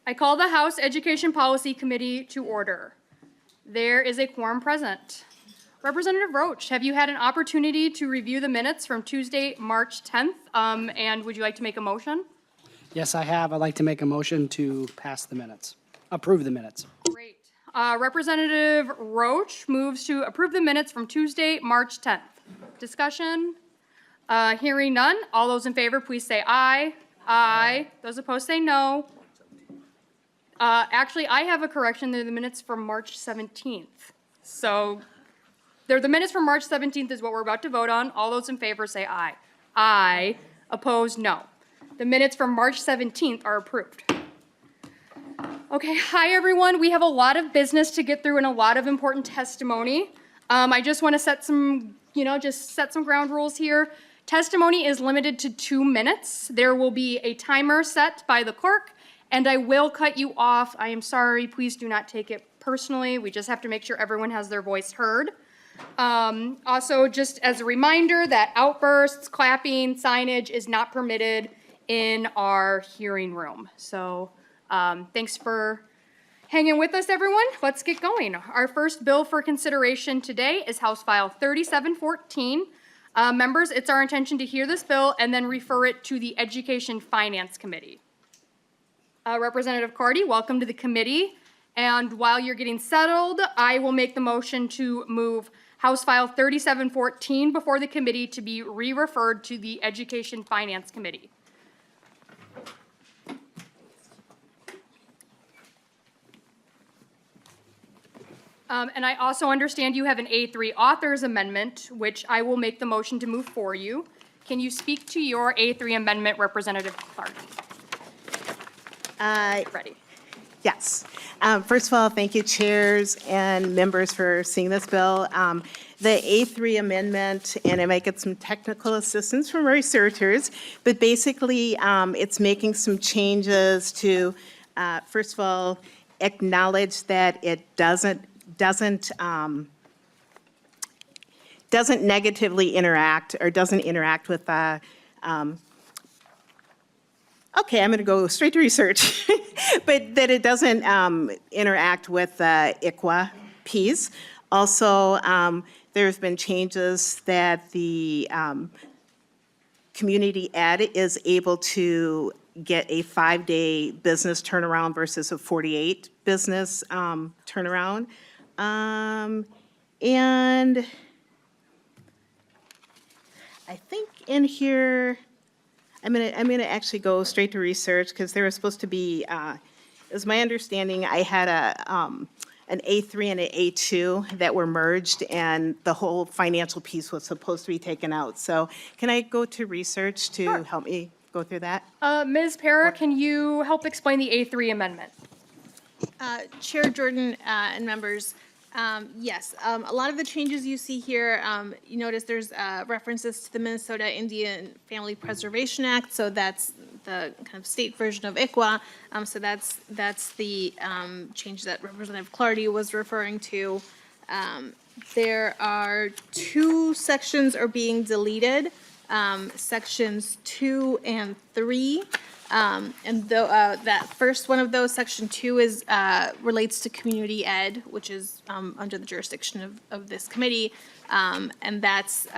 I call the House Education Policy Committee to order. There is a quorum present. Representative Roach, have you had an opportunity to review the minutes from Tuesday, March 10th? And would you like to make a motion? Yes, I have. I'd like to make a motion to pass the minutes, approve the minutes. Great. Representative Roach moves to approve the minutes from Tuesday, March 10th. Discussion? Hearing none. All those in favor, please say aye. Aye. Those opposed say no. Actually, I have a correction. They're the minutes from March 17th. So they're the minutes from March 17th is what we're about to vote on. All those in favor say aye. Aye. Opposed, no. The minutes from March 17th are approved. Okay, hi everyone. We have a lot of business to get through and a lot of important testimony. I just want to set some, set some ground rules here. Testimony is limited to 2 minutes. There will be a timer set by the clerk, and I will cut you off. I am sorry. Please do not take it personally. We just have to make sure everyone has their voice heard. Also, just as a reminder that outbursts, clapping, signage is not permitted in our hearing room. So thanks for hanging with us, everyone. Let's get going. Our first bill for consideration today is House File 3714. Members, it's our intention to hear this bill and then refer it to the Education Finance Committee. Representative Clardy, welcome to the committee. And while you're getting settled, I will make the motion to move House File 3714 before the committee to be re-referred to the Education Finance Committee. And I also understand you have an A3 author's amendment, which I will make the motion to move for you. Can you speak to your A3 amendment, Representative Clardy? Ready. Yes. First of all, thank you, chairs and members, for seeing this bill. The A3 amendment, and I might get some technical assistance from researchers, but basically it's making some changes to, first of all, acknowledge that it doesn't negatively interact or doesn't interact with okay, I'm going to go straight to research, but that it doesn't interact with ICWA piece. Also, there's been changes that the community ed is able to get a 5-day business turnaround versus a 48 business turnaround. And I think in here, I'm gonna actually go straight to research because there was supposed to be, it was my understanding, I had an A3 and an A2 that were merged, and the whole financial piece was supposed to be taken out. So can I go to research to help me go through that? Ms. Para, can you help explain the A3 amendment? Chair Jordan and members, yes, a lot of the changes you see here, you notice there's references to the Minnesota Indian Family Preservation Act, so that's the kind of state version of ICWA. So that's the change that Representative Clardy was referring to. There are 2 sections are being deleted, sections 2 and 3. And though that first one of those, section 2, is relates to community ed, which is under the jurisdiction of this committee, and that's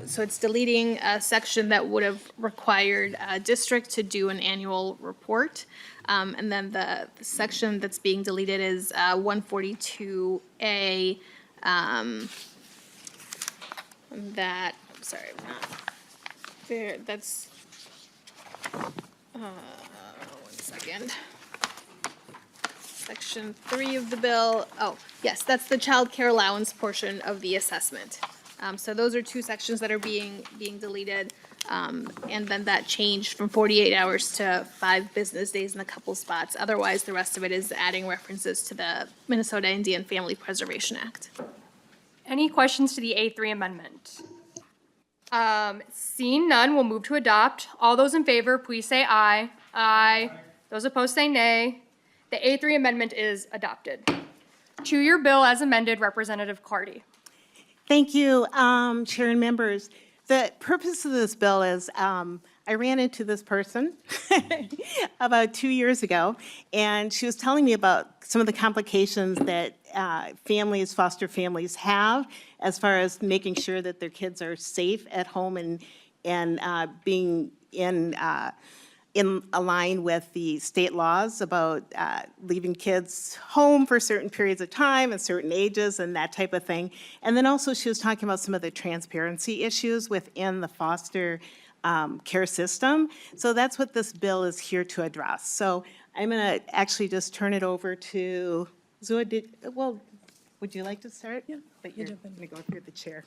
so it's deleting a section that would have required a district to do an annual report, and then the section that's being deleted is 142A. That sorry, not there. That's. 1 second. Section 3 of the bill. Oh, yes, that's the child care allowance portion of the assessment. So those are 2 sections that are being deleted. And then that changed from 48 hours to 5 business days in a couple spots. Otherwise, the rest of it is adding references to the Minnesota Indian Family Preservation Act. Any questions to the A3 amendment? Seeing none, we'll move to adopt. All those in favor, please say aye. Aye. Those opposed say nay. The A3 amendment is adopted. To your bill as amended, Representative Clardy. Thank you, Chair and members. The purpose of this bill is I ran into this person about 2 years ago, and she was telling me about some of the complications that foster families have as far as making sure that their kids are safe at home and being in line with the state laws about leaving kids home for certain periods of time and certain ages and that type of thing. And then also she was talking about some of the transparency issues within the foster care system. So that's what this bill is here to address. So I'm going to actually just turn it over to Zua. Would you like to start? Yeah. But you're going to go through the chair.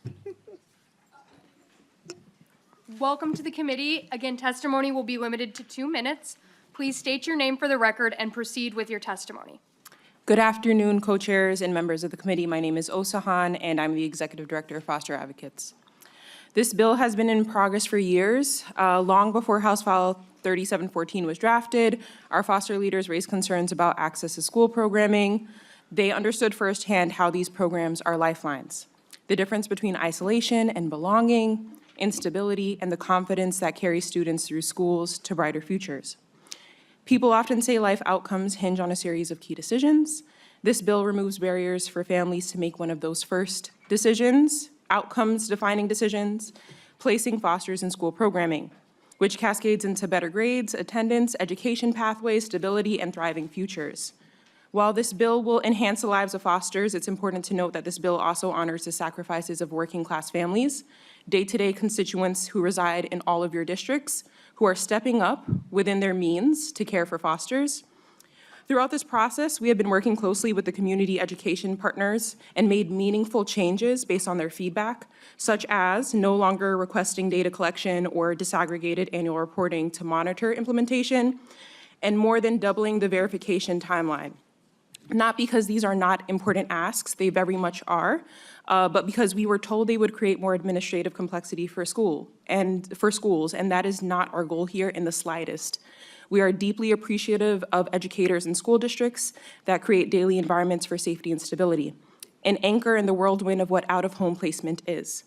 Welcome to the committee. Again, testimony will be limited to 2 minutes. Please state your name for the record and proceed with your testimony. Good afternoon, co-chairs and members of the committee. My name is Osahan, and I'm the Executive Director of Foster Advocates. This bill has been in progress for years. Long before House File 3714 was drafted, our foster leaders raised concerns about access to school programming. They understood firsthand how these programs are lifelines. The difference between isolation and belonging, instability, and the confidence that carries students through schools to brighter futures. People often say life outcomes hinge on a series of key decisions. This bill removes barriers for families to make one of those first decisions, outcomes-defining decisions, placing fosters in school programming, which cascades into better grades, attendance, education pathways, stability, and thriving futures. While this bill will enhance the lives of fosters, it's important to note that this bill also honors the sacrifices of working-class families, day-to-day constituents who reside in all of your districts, who are stepping up within their means to care for fosters. Throughout this process, we have been working closely with the community education partners and made meaningful changes based on their feedback, such as no longer requesting data collection or disaggregated annual reporting to monitor implementation, and more than doubling the verification timeline. Not because these are not important asks, they very much are, but because we were told they would create more administrative complexity for schools, and that is not our goal here in the slightest. We are deeply appreciative of educators and school districts that create daily environments for safety and stability, an anchor in the whirlwind of what out-of-home placement is.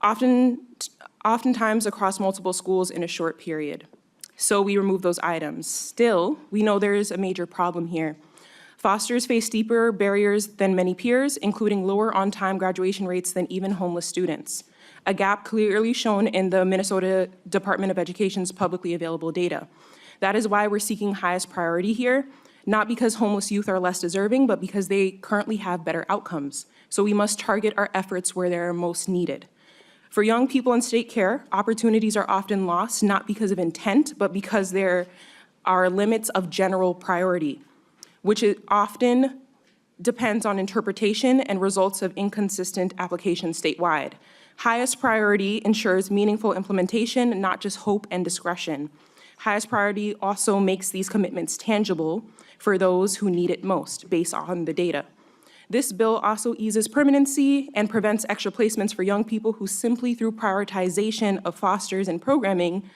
Oftentimes across multiple schools in a short period. So we remove those items. Still, we know there is a major problem here. Fosters face steeper barriers than many peers, including lower on-time graduation rates than even homeless students, a gap clearly shown in the Minnesota Department of Education's publicly available data. That is why we're seeking highest priority here, not because homeless youth are less deserving, but because they currently have better outcomes. So we must target our efforts where they're most needed. For young people in state care, opportunities are often lost, not because of intent, but because there are limits of general priority, which often depends on interpretation and results of inconsistent application statewide. Highest priority ensures meaningful implementation, not just hope and discretion. Highest priority also makes these commitments tangible for those who need it most based on the data. This bill also eases permanency and prevents extra placements for young people who simply through prioritization of fosters and programming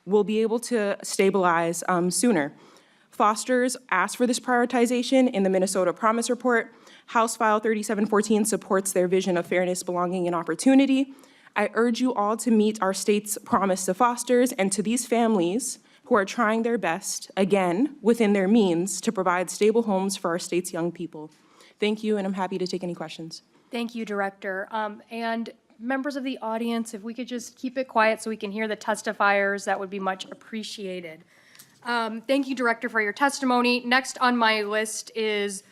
will be able to stabilize sooner. Fosters asked for this prioritization in the Minnesota Promise Report. House File 3714 supports their vision of fairness, belonging, and opportunity. I urge you all to meet our state's promise to fosters and to these families who are trying their best, again, within their means, to provide stable homes for our state's young people. Thank you, and I'm happy to take any questions. Thank you, Director. And members of the audience, if we could just keep it quiet so we can hear the testifiers, that would be much appreciated. Thank you, Director, for your testimony. Next on my list is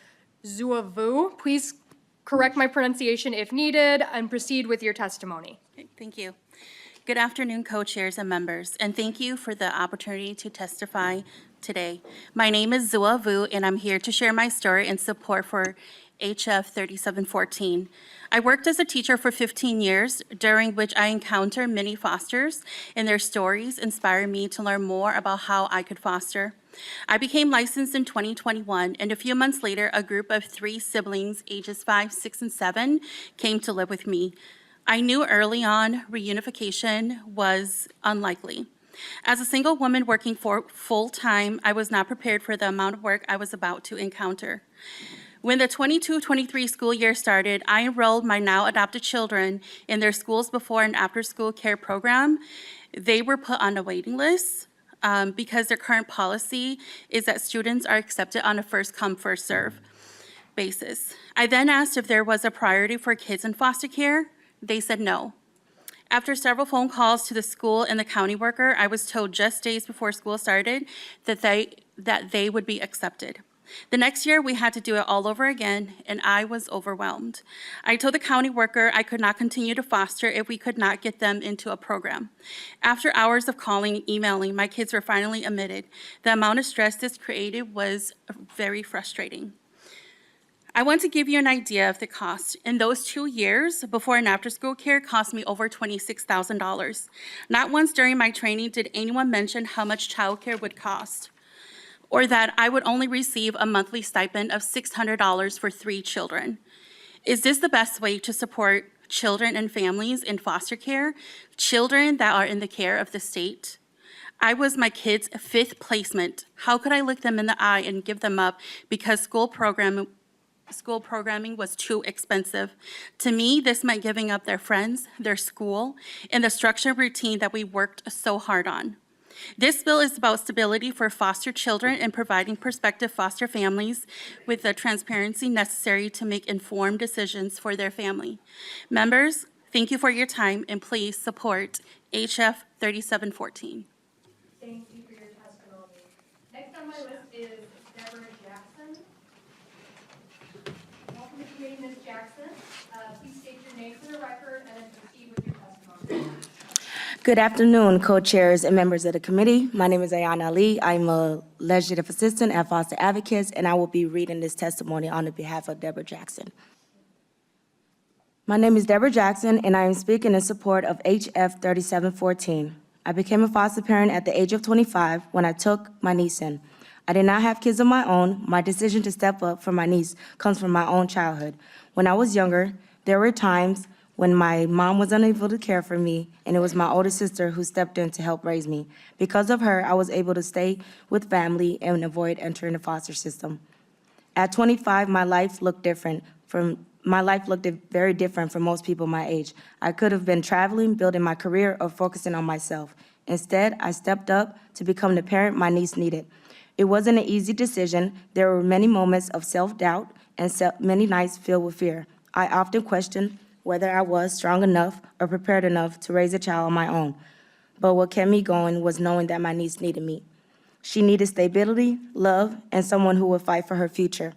Zua Vu. Please correct my pronunciation if needed and proceed with your testimony. Thank you. Good afternoon, co-chairs and members, and thank you for the opportunity to testify today. My name is Zua Vu, and I'm here to share my story in support for HF 3714. I worked as a teacher for 15 years, during which I encountered many fosters, and their stories inspired me to learn more about how I could foster. I became licensed in 2021, and a few months later, a group of 3 siblings, ages 5, 6, and 7, came to live with me. I knew early on reunification was unlikely. As a single woman working for full-time, I was not prepared for the amount of work I was about to encounter. When the 22-23 school year started, I enrolled my now adopted children in their schools before and after school care program. They were put on a waiting list because their current policy is that students are accepted on a first come, first serve basis. I then asked if there was a priority for kids in foster care. They said no. After several phone calls to the school and the county worker, I was told just days before school started that they would be accepted. The next year, we had to do it all over again, and I was overwhelmed. I told the county worker I could not continue to foster if we could not get them into a program. After hours of calling and emailing, my kids were finally admitted. The amount of stress this created was very frustrating. I want to give you an idea of the cost. In those 2 years, before and after school care cost me over $26,000. Not once during my training did anyone mention how much childcare would cost, or that I would only receive a monthly stipend of $600 for 3 children. Is this the best way to support children and families in foster care, children that are in the care of the state? I was my kids' 5th placement. How could I look them in the eye and give them up because school programming was too expensive? To me, this meant giving up their friends, their school, and the structured routine that we worked so hard on. This bill is about stability for foster children and providing prospective foster families with the transparency necessary to make informed decisions for their family. Members, thank you for your time, and please support HF 3714. Thank you for your testimony. Next on my list is Deborah Jackson. Welcome to committee, Ms. Jackson. Please state your name for the record and then proceed with your testimony. Good afternoon, co-chairs and members of the committee. My name is Ayana Ali. I'm a legislative assistant at Foster Advocates, and I will be reading this testimony on behalf of Deborah Jackson. My name is Deborah Jackson, and I am speaking in support of HF 3714. I became a foster parent at the age of 25 when I took my niece in. I did not have kids of my own. My decision to step up for my niece comes from my own childhood. When I was younger, there were times when my mom was unable to care for me, and it was my older sister who stepped in to help raise me. Because of her, I was able to stay with family and avoid entering the foster system. At 25, my life looked very different from most people my age. I could have been traveling, building my career, or focusing on myself. Instead, I stepped up to become the parent my niece needed. It wasn't an easy decision. There were many moments of self-doubt and many nights filled with fear. I often questioned whether I was strong enough or prepared enough to raise a child on my own. But what kept me going was knowing that my niece needed me. She needed stability, love, and someone who would fight for her future.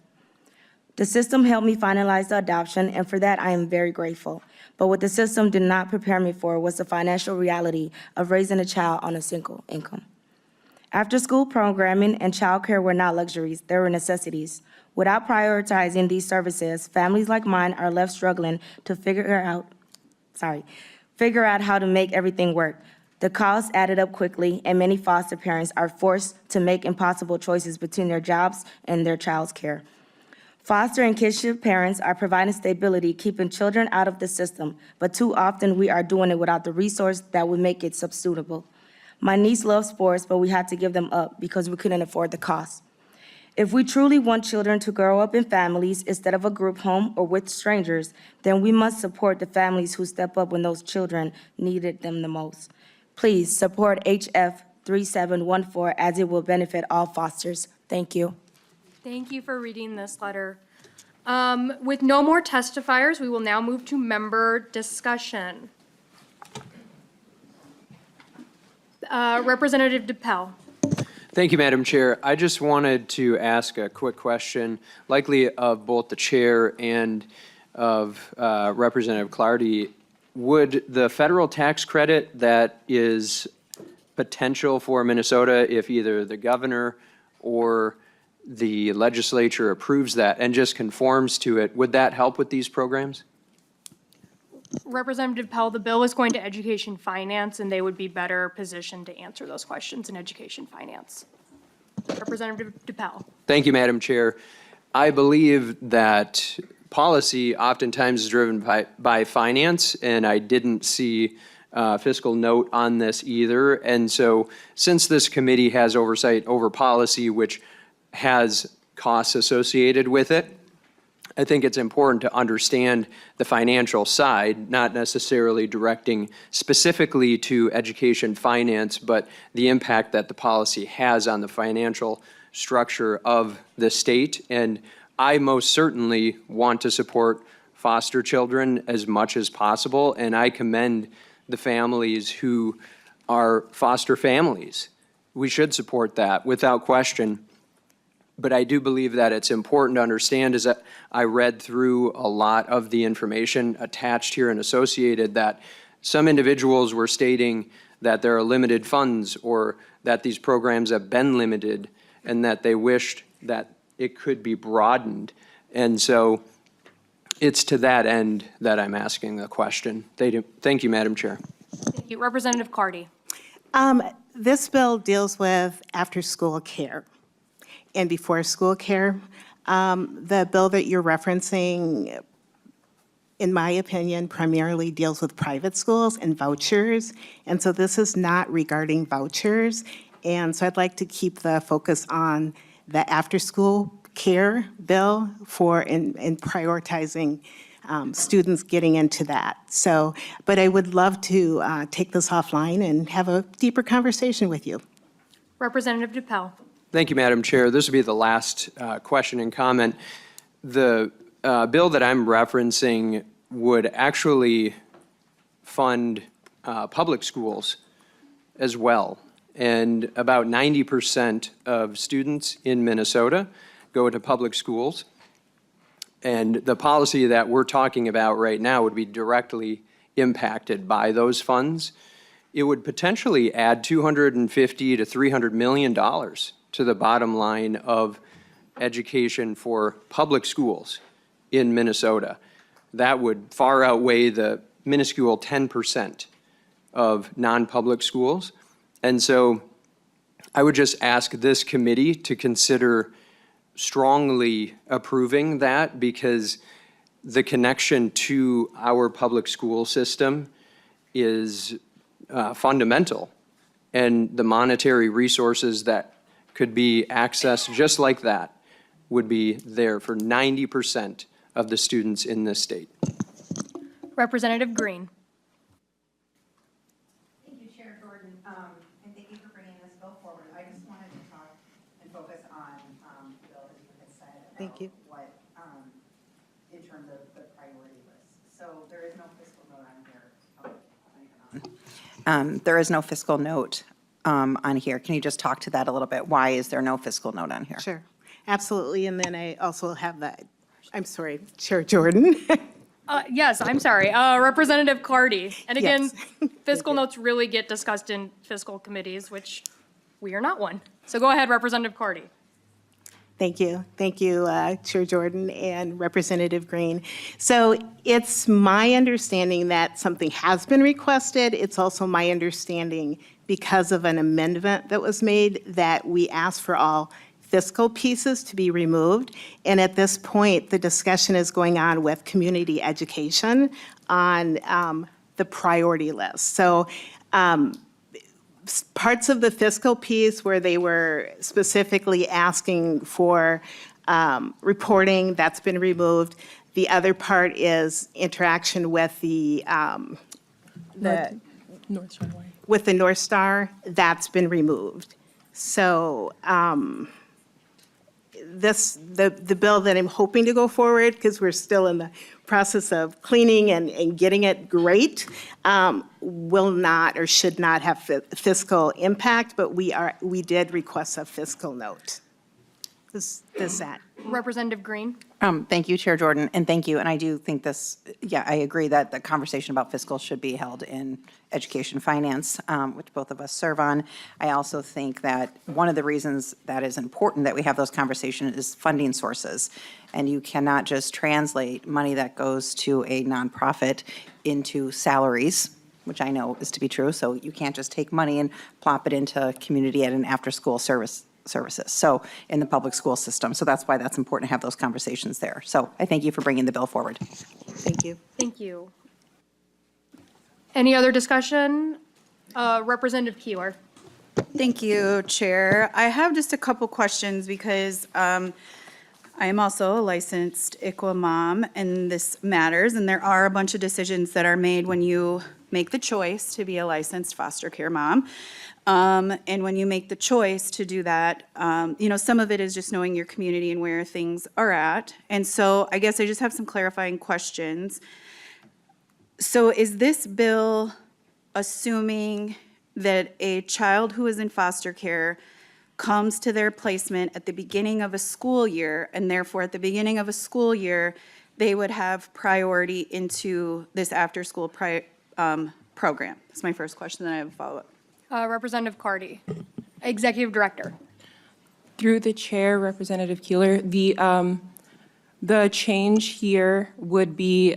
The system helped me finalize the adoption, and for that I am very grateful. But what the system did not prepare me for was the financial reality of raising a child on a single income. After-school programming and childcare were not luxuries, they were necessities. Without prioritizing these services, families like mine are left struggling to figure out how to make everything work. The costs added up quickly, and many foster parents are forced to make impossible choices between their jobs and their child's care. Foster and kinship parents are providing stability, keeping children out of the system, but too often we are doing it without the resource that would make it subsuitable. My niece loves sports, but we had to give them up because we couldn't afford the cost. If we truly want children to grow up in families instead of a group home or with strangers, then we must support the families who step up when those children needed them the most. Please support HF 3714 as it will benefit all fosters. Thank you. Thank you for reading this letter. With no more testifiers, we will now move to member discussion. Representative DePel. Thank you, Madam Chair. I just wanted to ask a quick question, likely of both the chair and of Representative Clardy. Would the federal tax credit that is potential for Minnesota if either the governor or the legislature approves that and just conforms to it, would that help with these programs? Representative Pell, the bill is going to Education Finance, and they would be better positioned to answer those questions in Education Finance. Representative DePel. Thank you, Madam Chair. I believe that policy oftentimes is driven by finance, and I didn't see fiscal note on this either. And so since this committee has oversight over policy, which has costs associated with it, I think it's important to understand the financial side, not necessarily directing specifically to education finance, but the impact that the policy has on the financial structure of the state. And I most certainly want to support foster children as much as possible, and I commend the families who are foster families. We should support that without question. But I do believe that it's important to understand, is that I read through a lot of the information attached here and associated, that some individuals were stating that there are limited funds or that these programs have been limited and that they wished that it could be broadened. And so it's to that end that I'm asking the question. Thank you, Madam Chair. Thank you. Representative Clardy. This bill deals with after-school care and before-school care. The bill that you're referencing, in my opinion, primarily deals with private schools and vouchers. And so this is not regarding vouchers. And so I'd like to keep the focus on the after-school care bill in prioritizing students getting into that. So, but I would love to take this offline and have a deeper conversation with you. Representative DePel. Thank you, Madam Chair. This will be the last question and comment. The bill that I'm referencing would actually fund public schools as well. And about 90% of students in Minnesota go to public schools. And the policy that we're talking about right now would be directly impacted by those funds. It would potentially add $250 to $300 million to the bottom line of education for public schools in Minnesota. That would far outweigh the minuscule 10% of non-public schools. And so I would just ask this committee to consider strongly approving that, because the connection to our public school system is fundamental, and the monetary resources that could be accessed just like that would be there for 90% of the students in this state. Representative Green. Thank you, Chair Jordan, and thank you for bringing this bill forward. I just wanted to talk and focus on the bill as you had said about Thank you. what, in terms of the priority list. So there is no fiscal note on here. There is no fiscal note on here. Can you just talk to that a little bit? Why is there no fiscal note on here? Sure, absolutely. And then I also have the, I'm sorry, Chair Jordan. Yes, I'm sorry. Representative Clardy. And again, Yes. fiscal notes really get discussed in fiscal committees, which we are not one. So go ahead, Representative Clardy. Thank you. Thank you, Chair Jordan and Representative Green. So it's my understanding that something has been requested. It's also my understanding, because of an amendment that was made, that we asked for all fiscal pieces to be removed. And at this point, the discussion is going on with community education on the priority list. So parts of the fiscal piece where they were specifically asking for reporting, that's been removed. The other part is interaction with the Northstar. with the Northstar, that's been removed. So the bill that I'm hoping to go forward, because we're still in the process of cleaning and getting it great, will not or should not have fiscal impact, but we did request a fiscal note. Does that? Representative Green. Thank you, Chair Jordan, and thank you. And I do think this, yeah, I agree that the conversation about fiscal should be held in education finance, which both of us serve on. I also think that one of the reasons that is important that we have those conversations is funding sources. And you cannot just translate money that goes to a nonprofit into salaries, which I know is to be true. So you can't just take money and plop it into community ed and after-school services, so in the public school system. So that's why that's important to have those conversations there. So I thank you for bringing the bill forward. Thank you. Thank you. Any other discussion? Representative Keeler. Thank you, Chair. I have just a couple questions because I I am also a licensed ICWA mom, and this matters, and there are a bunch of decisions that are made when you make the choice to be a licensed foster care mom. And when you make the choice to do that, some of it is just knowing your community and where things are at. And so I guess I just have some clarifying questions. So is this bill assuming that a child who is in foster care comes to their placement at the beginning of a school year, and therefore at the beginning of a school year, they would have priority into this after-school program? That's my first question, then I have a follow-up. Representative Clardy, Executive Director. Through the chair, Representative Keeler, the change here would be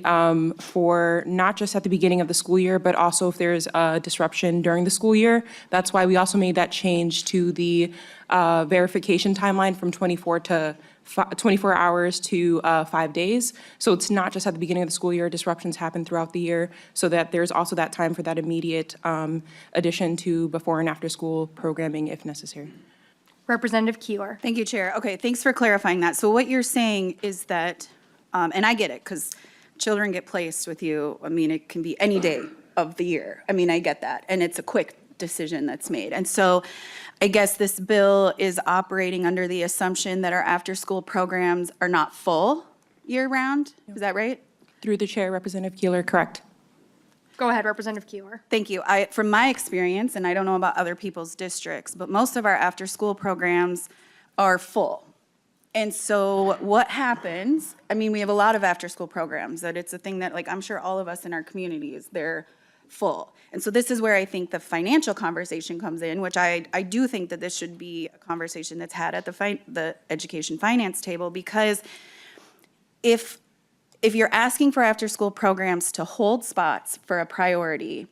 for not just at the beginning of the school year, but also if there's a disruption during the school year. That's why we also made that change to the verification timeline from 24 hours to 5 days. So it's not just at the beginning of the school year, disruptions happen throughout the year, so that there's also that time for that immediate addition to before and after school programming if necessary. Representative Keeler. Thank you, Chair. Okay, thanks for clarifying that. So what you're saying is that, and I get it, because children get placed with you, I mean, it can be any day of the year. I mean, I get that, and it's a quick decision that's made. And so I guess this bill is operating under the assumption that our after-school programs are not full year-round. Is that right? Through the chair, Representative Keeler, correct. Go ahead, Representative Keeler. Thank you. From my experience, and I don't know about other people's districts, but most of our after-school programs are full. And so what happens, I mean, we have a lot of after-school programs that it's a thing that, like, I'm sure all of us in our communities, they're full. And so this is where I think the financial conversation comes in, which I do think that this should be a conversation that's had at the education finance table, because if you're asking for after-school programs to hold spots for a priority,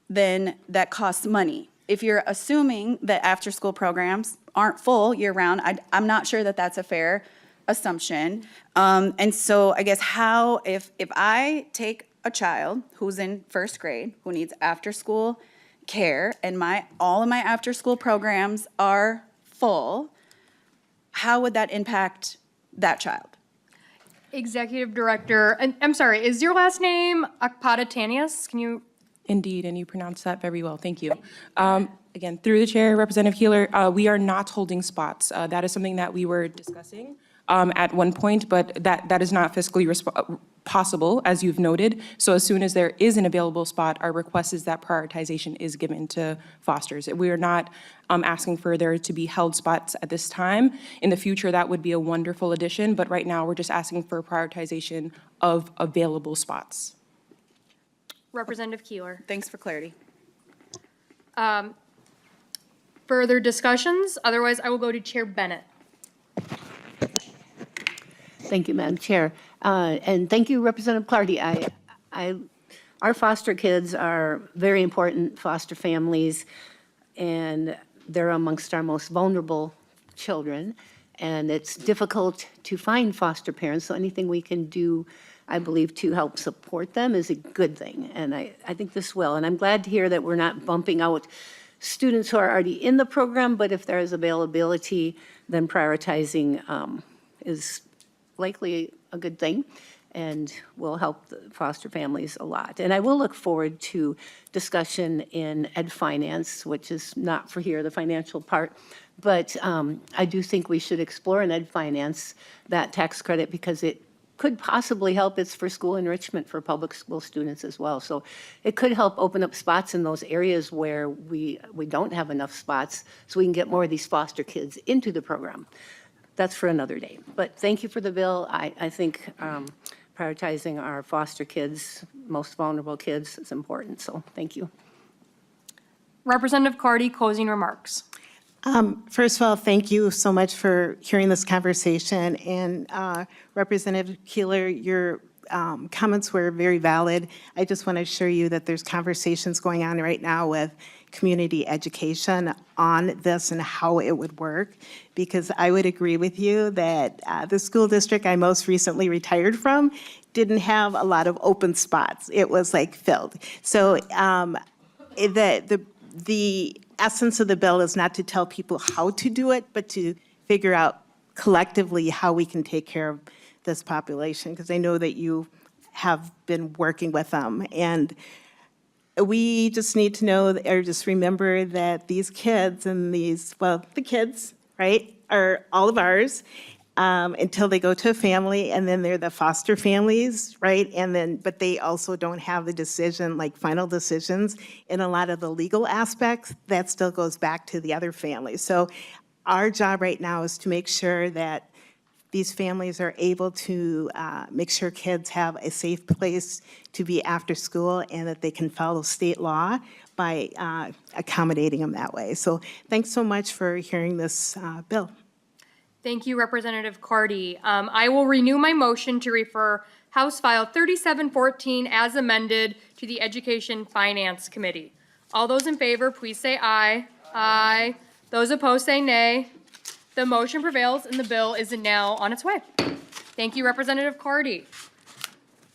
then that costs money. If you're assuming that after-school programs aren't full year-round, I'm not sure that that's a fair assumption. And so I guess if I take a child who's in first grade, who needs after-school care, and all of my after-school programs are full, how would that impact that child? Executive Director, and I'm sorry, is your last name Akpatatanius? Can you? Indeed, and you pronounced that very well. Thank you. Again, through the chair, Representative Keeler, we are not holding spots. That is something that we were discussing at one point, but that is not fiscally possible, as you've noted. So as soon as there is an available spot, our request is that prioritization is given to fosters. We are not asking for there to be held spots at this time. In the future, that would be a wonderful addition, but right now, we're just asking for prioritization of available spots. Representative Keeler. Thanks for clarity. Further discussions? Otherwise, I will go to Chair Bennett. Thank you, Madam Chair. And thank you, Representative Clardy. Our foster kids are very important foster families, and they're amongst our most vulnerable children. And it's difficult to find foster parents, so anything we can do, I believe, to help support them is a good thing. And I think this will. And I'm glad to hear that we're not bumping out students who are already in the program, but if there is availability, then prioritizing is likely a good thing and will help the foster families a lot. And I will look forward to discussion in Ed Finance, which is not for here, the financial part, but I do think we should explore in Ed Finance that tax credit because it could possibly help. It's for school enrichment for public school students as well. So it could help open up spots in those areas where we don't have enough spots so we can get more of these foster kids into the program. That's for another day. But thank you for the bill. I think prioritizing our foster kids, most vulnerable kids, is important. So thank you. Representative Clardy, closing remarks. First of all, thank you so much for hearing this conversation. And Representative Keeler, your comments were very valid. I just want to assure you that there's conversations going on right now with community education on this and how it would work, because I would agree with you that the school district I most recently retired from didn't have a lot of open spots. It was like filled. So the essence of the bill is not to tell people how to do it, but to figure out collectively how we can take care of this population, because I know that you have been working with them. And we just need to know, or just remember that these kids and these, well, the kids, right, are all of ours until they go to a family, and then they're the foster families, right? And then, but they also don't have the decision, like final decisions in a lot of the legal aspects. That still goes back to the other families. So our job right now is to make sure that these families are able to make sure kids have a safe place to be after school, and that they can follow state law by accommodating them that way. So thanks so much for hearing this bill. Thank you, Representative Clardy. I will renew my motion to refer House File 3714 as amended to the Education Finance Committee. All those in favor, please say aye. Aye. Those opposed say nay. The motion prevails and the bill is now on its way. Thank you, Representative Clardy.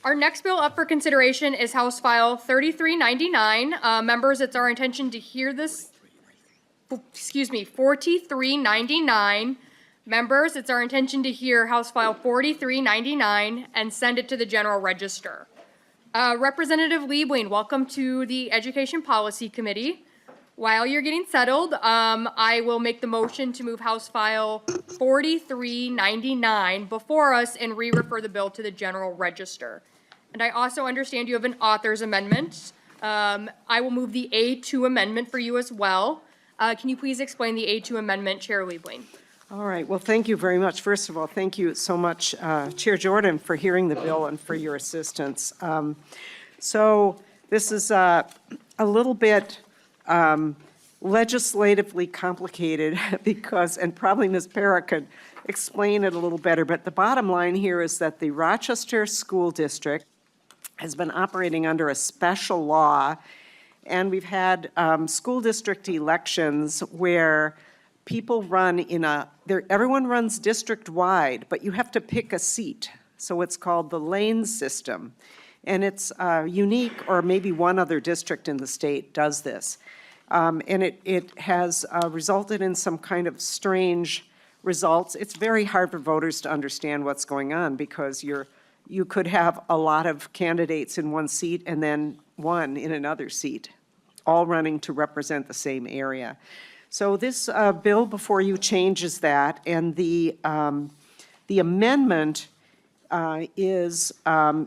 Our next bill up for consideration is House File 3399. Members, it's our intention to hear this, 4399. Members, it's our intention to hear House File 4399 and send it to the General Register. Representative Leibling, welcome to the Education Policy Committee. While you're getting settled, I will make the motion to move House File 4399 before us and re-refer the bill to the General Register. And I also understand you have an author's amendment. I will move the A2 amendment for you as well. Can you please explain the A2 amendment, Chair Leibling? All right, well, thank you very much. First of all, thank you so much, Chair Jordan, for hearing the bill and for your assistance. So this is a little bit legislatively complicated because, and probably Ms. Para could explain it a little better, but the bottom line here is that the Rochester School District has been operating under a special law, and we've had school district elections where people run everyone runs district-wide, but you have to pick a seat. So it's called the lane system. And it's unique, or maybe one other district in the state does this. And it has resulted in some kind of strange results. It's very hard for voters to understand what's going on because you could have a lot of candidates in one seat and then one in another seat, all running to represent the same area. So this bill before you changes that, and the amendment is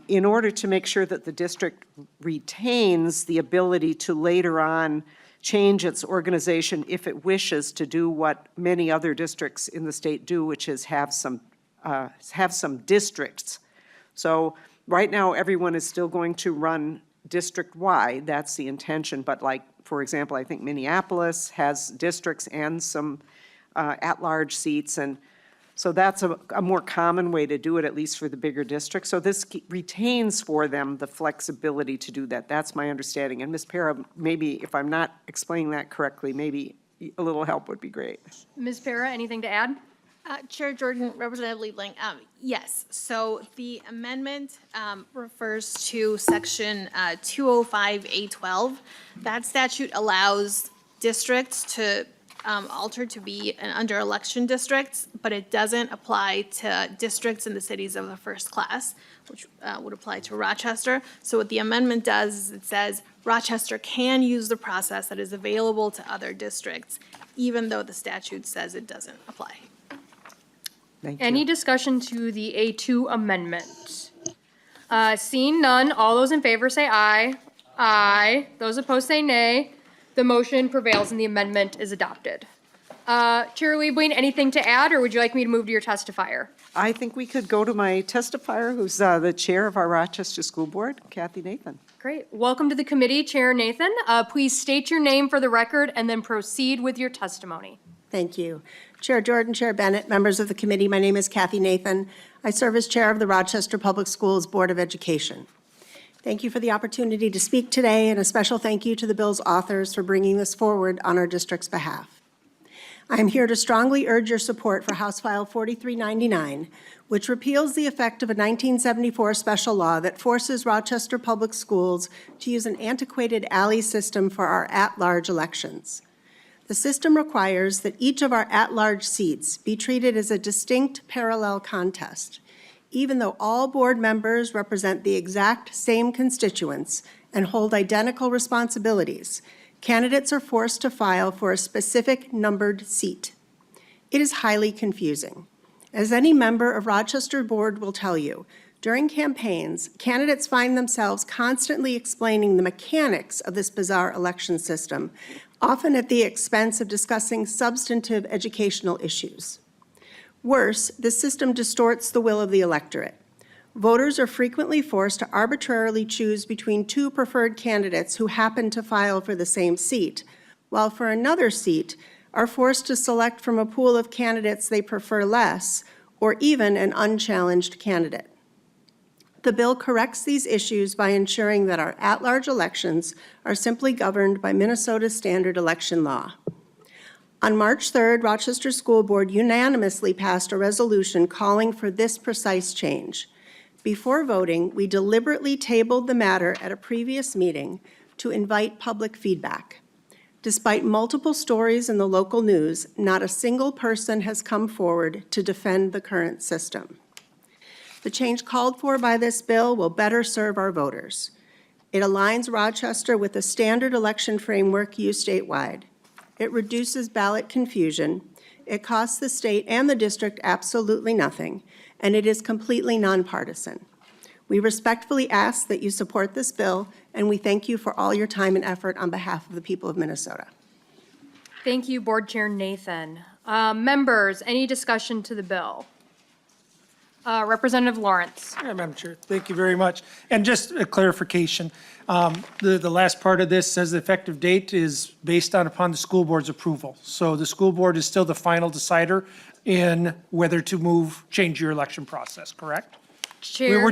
in order to make sure that the district retains the ability to later on change its organization if it wishes to do what many other districts in the state do, which is have some districts. So right now, everyone is still going to run district-wide. That's the intention. But like, for example, I think Minneapolis has districts and some at-large seats. And so that's a more common way to do it, at least for the bigger districts. So this retains for them the flexibility to do that. That's my understanding. And Ms. Para, maybe if I'm not explaining that correctly, maybe a little help would be great. Ms. Para, anything to add? Chair Jordan, Representative Leibling, yes. So the amendment refers to Section 205A12. That statute allows districts to alter to be under election districts, but it doesn't apply to districts in the cities of the first class, which would apply to Rochester. So what the amendment does is it says Rochester can use the process that is available to other districts, even though the statute says it doesn't apply. Thank you. Any discussion to the A2 amendment? Seeing none, all those in favor say aye. Aye. Those opposed say nay. The motion prevails and the amendment is adopted. Chair Leibling, anything to add, or would you like me to move to your testifier? I think we could go to my testifier, who's the chair of our Rochester School Board, Kathy Nathan. Great. Welcome to the committee, Chair Nathan. Please state your name for the record and then proceed with your testimony. Thank you. Chair Jordan, Chair Bennett, members of the committee, my name is Kathy Nathan. I serve as chair of the Rochester Public Schools Board of Education. Thank you for the opportunity to speak today, and a special thank you to the bill's authors for bringing this forward on our district's behalf. I am here to strongly urge your support for House File 4399, which repeals the effect of a 1974 special law that forces Rochester Public Schools to use an antiquated alley system for our at-large elections. The system requires that each of our at-large seats be treated as a distinct parallel contest. Even though all board members represent the exact same constituents and hold identical responsibilities, candidates are forced to file for a specific numbered seat. It is highly confusing. As any member of Rochester Board will tell you, during campaigns, candidates find themselves constantly explaining the mechanics of this bizarre election system, often at the expense of discussing substantive educational issues. Worse, this system distorts the will of the electorate. Voters are frequently forced to arbitrarily choose between two preferred candidates who happen to file for the same seat, while for another seat are forced to select from a pool of candidates they prefer less, or even an unchallenged candidate. The bill corrects these issues by ensuring that our at-large elections are simply governed by Minnesota's standard election law. On March 3rd, Rochester School Board unanimously passed a resolution calling for this precise change. Before voting, we deliberately tabled the matter at a previous meeting to invite public feedback. Despite multiple stories in the local news, not a single person has come forward to defend the current system. The change called for by this bill will better serve our voters. It aligns Rochester with the standard election framework used statewide. It reduces ballot confusion. It costs the state and the district absolutely nothing, and it is completely nonpartisan. We respectfully ask that you support this bill, and we thank you for all your time and effort on behalf of the people of Minnesota. Thank you, Board Chair Nathan. Members, any discussion to the bill? Representative Lawrence. Yeah, Madam Chair, thank you very much. And just a clarification, the last part of this says the effective date is based upon the school board's approval. So the school board is still the final decider in whether to change your election process, correct? Chair. We're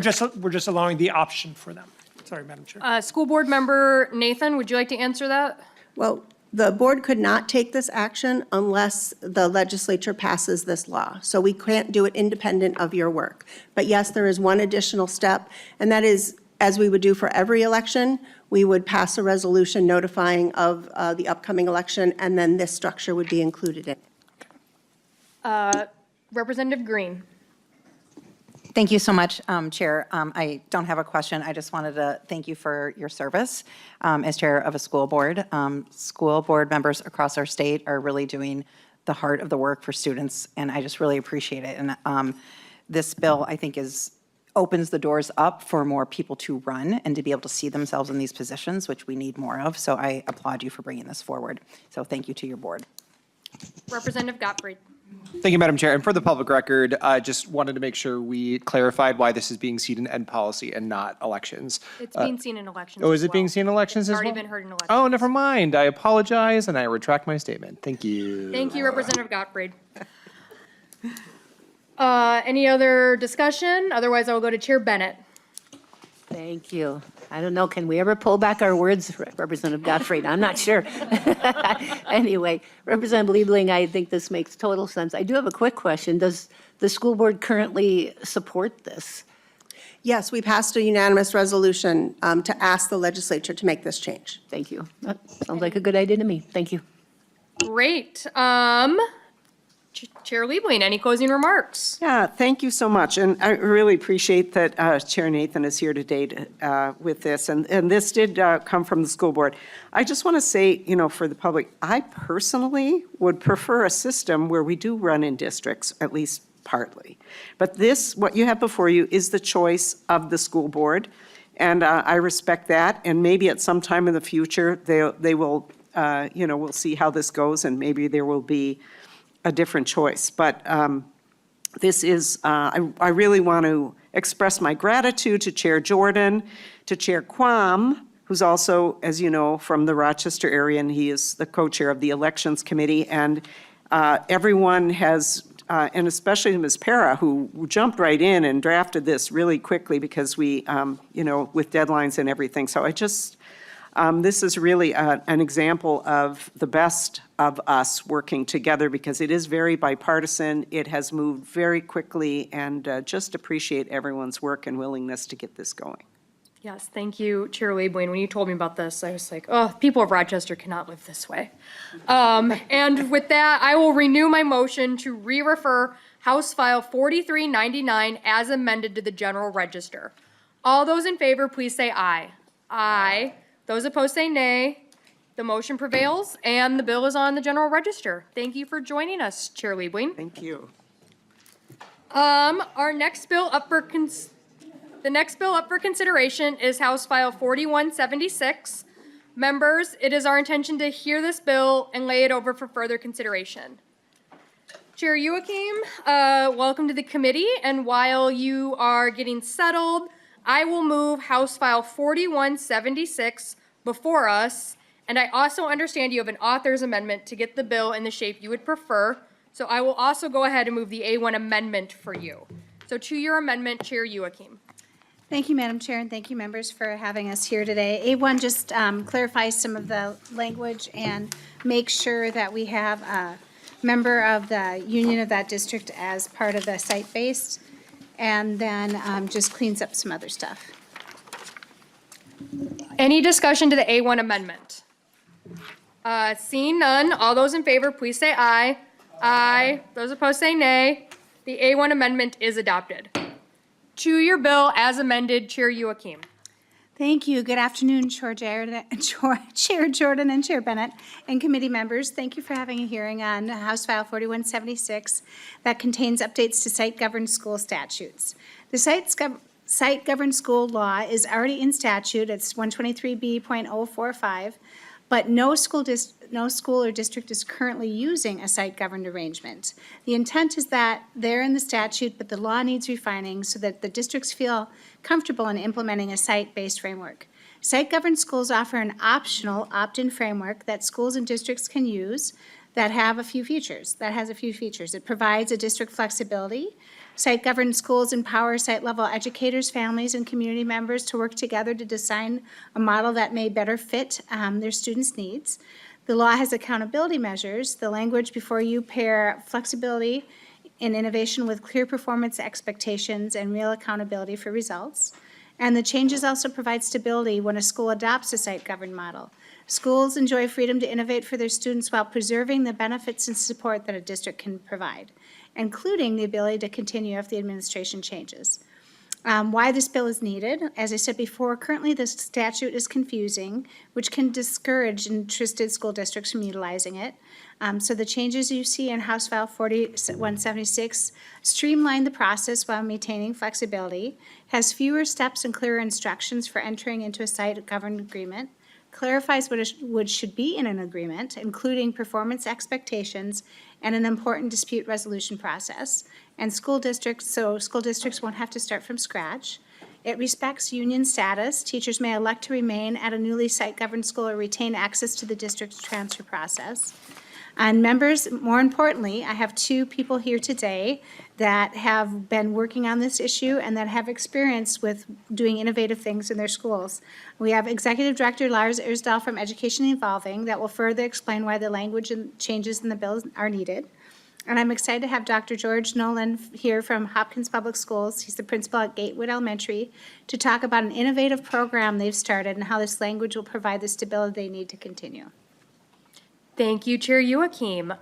just allowing the option for them. Sorry, Madam Chair. School Board Member Nathan, would you like to answer that? Well, the board could not take this action unless the legislature passes this law. So we can't do it independent of your work. But yes, there is one additional step, and that is, as we would do for every election, we would pass a resolution notifying of the upcoming election, and then this structure would be included in it. Representative Green. Thank you so much, Chair. I don't have a question. I just wanted to thank you for your service as chair of a school board. School board members across our state are really doing the heart of the work for students, and I just really appreciate it. And this bill, I think, opens the doors up for more people to run and to be able to see themselves in these positions, which we need more of. So I applaud you for bringing this forward. So thank you to your board. Representative Gottfried. Thank you, Madam Chair. And for the public record, I just wanted to make sure we clarified why this is being seen in ed policy and not elections. It's being seen in elections. Oh, as is it being well. seen in elections It's as well? already been heard in elections. Oh, never mind. I apologize and I retract my statement. Thank you. Thank you, Representative Gottfried. Any other discussion? Otherwise, I will go to Chair Bennett. Thank you. I don't know, can we ever pull back our words, Representative Gottfried? I'm not sure. Anyway, Representative Leibling, I think this makes total sense. I do have a quick question. Does the school board currently support this? Yes, we passed a unanimous resolution to ask the legislature to make this change. Thank you. That sounds like a good idea to me. Thank you. Great. Chair Leibling, any closing remarks? Yeah, thank you so much. And I really appreciate that Chair Nathan is here today with this. And this did come from the school board. I just want to say, for the public, I personally would prefer a system where we do run in districts, at least partly. But this, what you have before you, is the choice of the school board. And I respect that. And maybe at some time in the future, they will, we'll see how this goes, and maybe there will be a different choice. But this is, I really want to express my gratitude to Chair Jordan, to Chair Quam, who's also, as you know, from the Rochester area, and he is the co-chair of the Elections Committee. And everyone has, and especially Ms. Para, who jumped right in and drafted this really quickly because we, with deadlines and everything. So I just, this is really an example of the best of us working together, because it is very bipartisan. It has moved very quickly, and just appreciate everyone's work and willingness to get this going. Yes, thank you, Chair Leibling. When you told me about this, I was like, oh, people of Rochester cannot live this way. And with that, I will renew my motion to re-refer House File 4399 as amended to the General Register. All those in favor, please say aye. Aye. Those opposed say nay. The motion prevails, and the bill is on the General Register. Thank you for joining us, Chair Leibling. Thank you. Our next bill up for the next bill up for consideration is House File 4176. Members, it is our intention to hear this bill and lay it over for further consideration. Chair Youakim, welcome to the committee, and while you are getting settled, I will move House File 4176 before us, and I also understand you have an author's amendment to get the bill in the shape you would prefer, so I will also go ahead and move the A1 amendment for you. So to your amendment, Chair Youakim. Thank you, Madam Chair, and thank you, members, for having us here today. A1 just clarifies some of the language and makes sure that we have a member of the union of that district as part of the site-based, and then just cleans up some other stuff. Any discussion to the A1 amendment? Seeing none, all those in favor, please say aye. Aye. Those opposed say nay. The A1 amendment is adopted. To your bill as amended, Chair Youakim. Thank you. Good afternoon, Chair Jordan and Chair Bennett and committee members. Thank you for having a hearing on House File 4176 that contains updates to site-governed school statutes. The site-governed school law is already in statute. It's 123B.045, but no school or district is currently using a site-governed arrangement. The intent is that they're in the statute, but the law needs refining so that the districts feel comfortable in implementing a site-based framework. Site-governed schools offer an optional opt-in framework that schools and districts can use that has a few features. It provides a district flexibility. Site-governed schools empower site-level educators, families, and community members to work together to design a model that may better fit their students' needs. The law has accountability measures. The language before you pair flexibility and innovation with clear performance expectations and real accountability for results. And the changes also provide stability when a school adopts a site-governed model. Schools enjoy freedom to innovate for their students while preserving the benefits and support that a district can provide, including the ability to continue if the administration changes. Why this bill is needed, as I said before, currently the statute is confusing, which can discourage interested school districts from utilizing it. So the changes you see in House File 4176 streamline the process while maintaining flexibility, has fewer steps and clearer instructions for entering into a site-governed agreement, clarifies what should be in an agreement, including performance expectations and an important dispute resolution process, and school districts won't have to start from scratch. It respects union status. Teachers may elect to remain at a newly site-governed school or retain access to the district's transfer process. And members, more importantly, I have two people here today that have been working on this issue and that have experience with doing innovative things in their schools. We have Executive Director Lars Ersdahl from Education Evolving that will further explain why the language and changes in the bill are needed. And I'm excited to have Dr. George Nolan here from Hopkins Public Schools. He's the principal at Gatewood Elementary to talk about an innovative program they've started and how this language will provide the stability they need to continue. Thank you, Chair Youakim.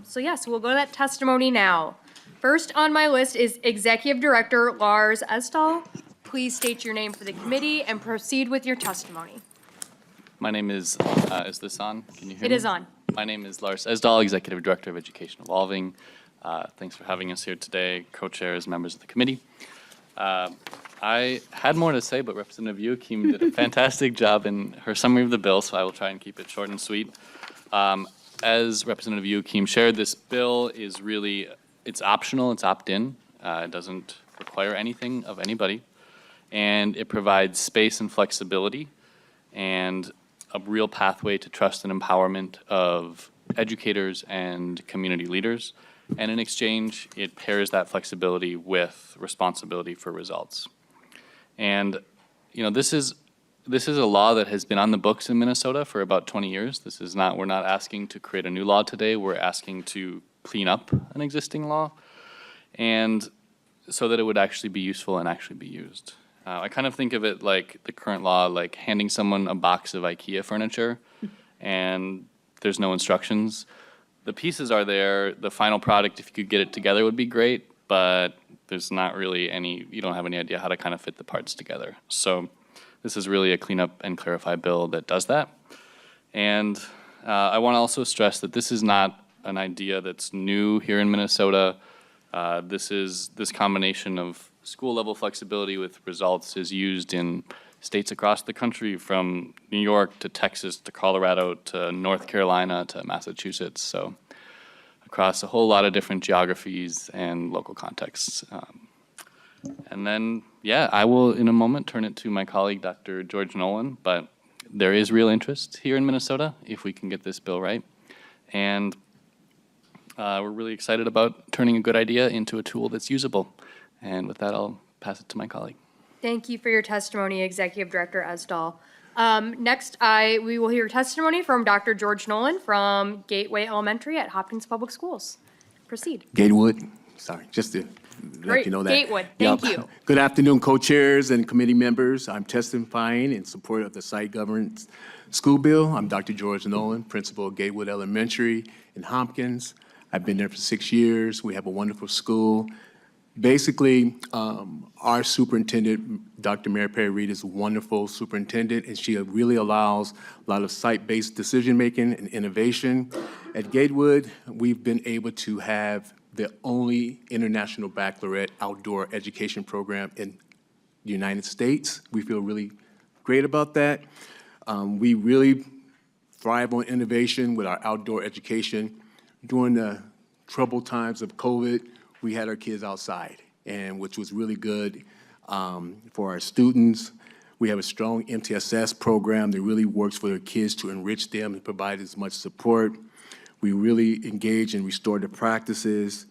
So we'll go to that testimony now. First on my list is Executive Director Lars Ersdahl. Please state your name for the committee and proceed with your testimony. My name is this on? Can you hear me? It is on. My name is Lars Ersdahl, Executive Director of Education Evolving. Thanks for having us here today, co-chairs, members of the committee. I had more to say, but Representative Youakim did a fantastic job in her summary of the bill, so I will try and keep it short and sweet. As Representative Youakim shared, this bill is really, it's optional, it's opt-in. It doesn't require anything of anybody. And it provides space and flexibility and a real pathway to trust and empowerment of educators and community leaders. And in exchange, it pairs that flexibility with responsibility for results. And, you know, this is a law that has been on the books in Minnesota for about 20 years. We're not asking to create a new law today. We're asking to clean up an existing law, and so that it would actually be useful and actually be used. I kind of think of it like the current law, like handing someone a box of IKEA furniture and there's no instructions. The pieces are there. The final product, if you could get it together, would be great, but there's not really any, you don't have any idea how to kind of fit the parts together. So this is really a cleanup and clarify bill that does that. And I want to also stress that this is not an idea that's new here in Minnesota. This combination of school level flexibility with results is used in states across the country, from New York to Texas to Colorado to North Carolina to Massachusetts. So across a whole lot of different geographies and local contexts. And then, yeah, I will in a moment turn it to my colleague, Dr. George Nolan, but there is real interest here in Minnesota if we can get this bill right. And we're really excited about turning a good idea into a tool that's usable. And with that, I'll pass it to my colleague. Thank you for your testimony, Executive Director Esdahl. Next, we will hear testimony from Dr. George Nolan from Gateway Elementary at Hopkins Public Schools. Proceed. Gatewood, sorry, just to let Great. you know that. Gatewood, thank Yep. you. Good afternoon, co-chairs and committee members. I'm testifying in support of the site governance school bill. I'm Dr. George Nolan, principal of Gatewood Elementary in Hopkins. I've been there for 6 years. We have a wonderful school. Basically, our superintendent, Dr. Mary Perry Reed, is a wonderful superintendent, and she really allows a lot of site-based decision-making and innovation. At Gatewood, we've been able to have the only international baccalaureate outdoor education program in the United States. We feel really great about that. We really thrive on innovation with our outdoor education. During the troubled times of COVID, we had our kids outside, and which was really good for our students. We have a strong MTSS program that really works for their kids to enrich them and provide as much support. We really engage in restorative practices.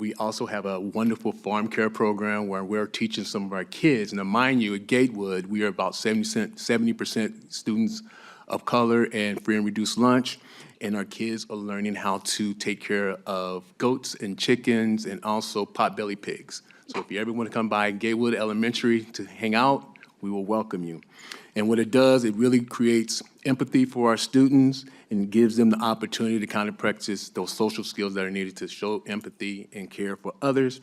We also have a wonderful farm care program where we're teaching some of our kids. And mind you, at Gatewood, we are about 70% students of color and free and reduced lunch. And our kids are learning how to take care of goats and chickens and also potbelly pigs. So if you ever want to come by Gatewood Elementary to hang out, we will welcome you. And what it does, it really creates empathy for our students and gives them the opportunity to kind of practice those social skills that are needed to show empathy and care for others.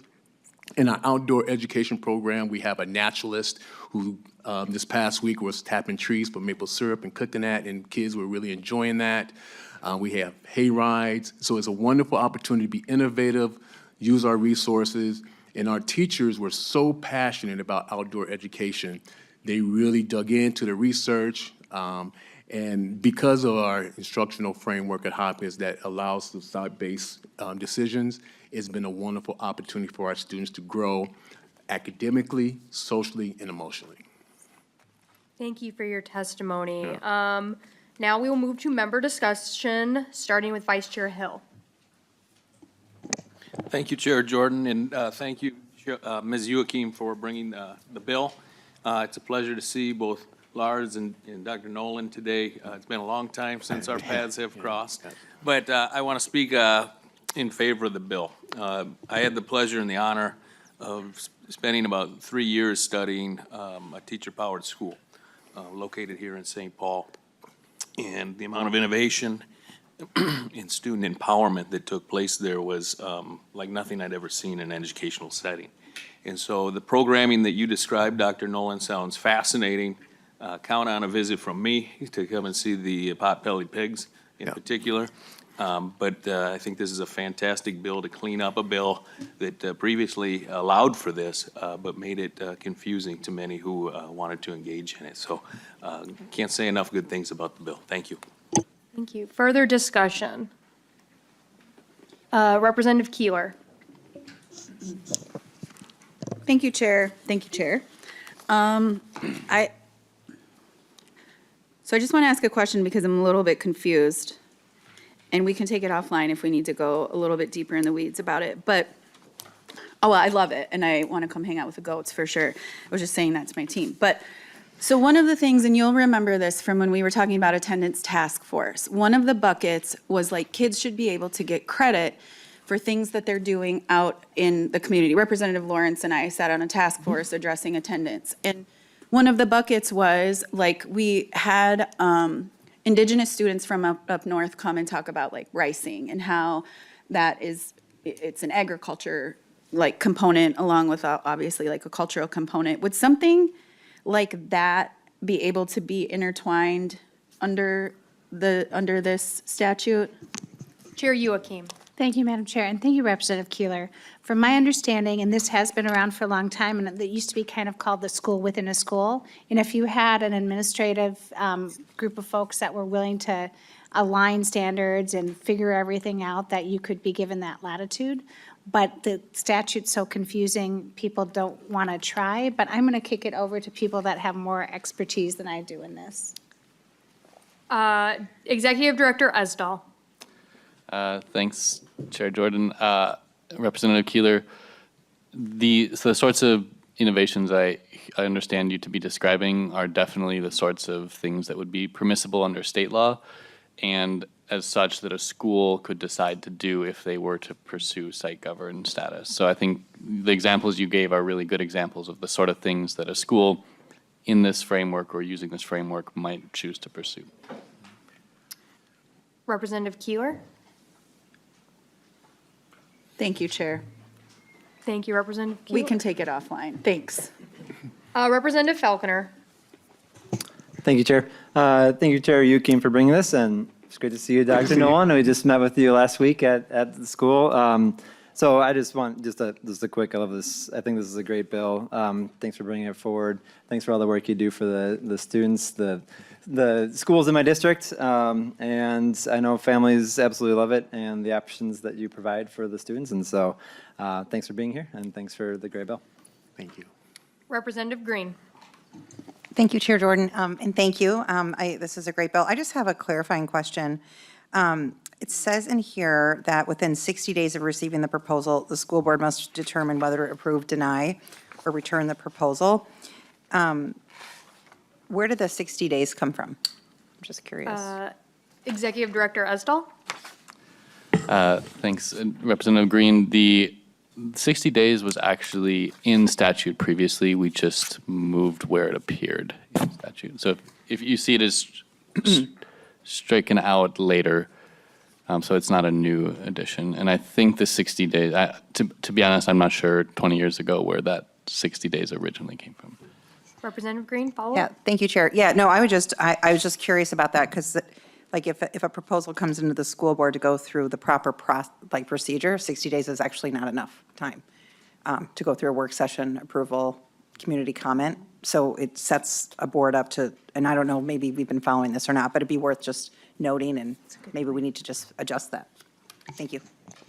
In our outdoor education program, we have a naturalist who this past week was tapping trees for maple syrup and cooking that, and kids were really enjoying that. We have hay rides, so it's a wonderful opportunity to be innovative, use our resources, and our teachers were so passionate about outdoor education. They really dug into the research, and because of our instructional framework at Hopkins that allows the site-based decisions, it's been a wonderful opportunity for our students to grow academically, socially, and emotionally. Thank you for your testimony. Now we will move to member discussion, starting with Vice Chair Hill. Thank you, Chair Jordan, and thank you, Ms. Youakim, for bringing the bill. It's a pleasure to see both Lars and Dr. Nolan today. It's been a long time since our paths have crossed, but I want to speak in favor of the bill. I had the pleasure and the honor of spending about 3 years studying a teacher-powered school located here in St. Paul. And the amount of innovation and student empowerment that took place there was like nothing I'd ever seen in an educational setting. And so the programming that you described, Dr. Nolan, sounds fascinating. Count on a visit from me to come and see the potbelly pigs in particular. But I think this is a fantastic bill to clean up a bill that previously allowed for this, but made it confusing to many who wanted to engage in it. So can't say enough good things about the bill. Thank you. Thank you. Further discussion. Representative Keeler. Thank you, Chair. Thank you, Chair. So I just want to ask a question because I'm a little bit confused. And we can take it offline if we need to go a little bit deeper in the weeds about it. But, oh, well, I love it, and I want to come hang out with the goats for sure. I was just saying that to my team. But, so one of the things, and you'll remember this from when we were talking about attendance task force, one of the buckets was like kids should be able to get credit for things that they're doing out in the community. Representative Lawrence and I sat on a task force addressing attendance. And One of the buckets was, like, we had Indigenous students from up north come and talk about, like, ricing and how that is, it's an agriculture, like, component along with, obviously, like, a cultural component. Would something like that be able to be intertwined under this statute? Chair Youakim. Thank you, Madam Chair, and thank you, Representative Keeler. From my understanding, and this has been around for a long time, and it used to be kind of called the school within a school. And if you had an administrative group of folks that were willing to align standards and figure everything out, that you could be given that latitude. But the statute's so confusing, people don't want to try. But I'm going to kick it over to people that have more expertise than I do in this. Executive Director Esdahl. Thanks, Chair Jordan. Representative Keeler, the sorts of innovations I understand you to be describing are definitely the sorts of things that would be permissible under state law, and as such that a school could decide to do if they were to pursue site governed status. So I think the examples you gave are really good examples of the sort of things that a school in this framework or using this framework might choose to pursue. Representative Keeler. Thank you, Chair. Thank you, Representative Keeler. We can take it offline. Thanks. Representative Falconer. Thank you, Chair. Thank you, Chair Youakim, for bringing this, and it's great to see you, Dr. Nolan. We just met with you last week at the school. So I just want, just a quick, I love this. I think this is a great bill. Thanks for bringing it forward. Thanks for all the work you do for the students, the schools in my district, and I know families absolutely love it and the options that you provide for the students. And so thanks for being here, and thanks for the great bill. Thank you. Representative Green. Thank you, Chair Jordan, and thank you. This is a great bill. I just have a clarifying question. It says in here that within 60 days of receiving the proposal, the school board must determine whether to approve, deny, or return the proposal. Where did the 60 days come from? I'm just curious. Executive Director Esdahl. Thanks, Representative Green. The 60 days was actually in statute previously. We just moved where it appeared in statute. So if you see it as stricken out later, so it's not a new addition. And I think the 60 days, to be honest, I'm not sure 20 years ago where that 60 days originally came from. Representative Green, follow Yeah, up. thank you, Chair. Yeah, no, I was just curious about that because, like, if a proposal comes into the school board to go through the proper procedure, 60 days is actually not enough time to go through a work session, approval, community comment. So it sets a board up to, and I don't know, maybe we've been following this or not, but it'd be worth just noting, and maybe we need to just adjust that. Thank you.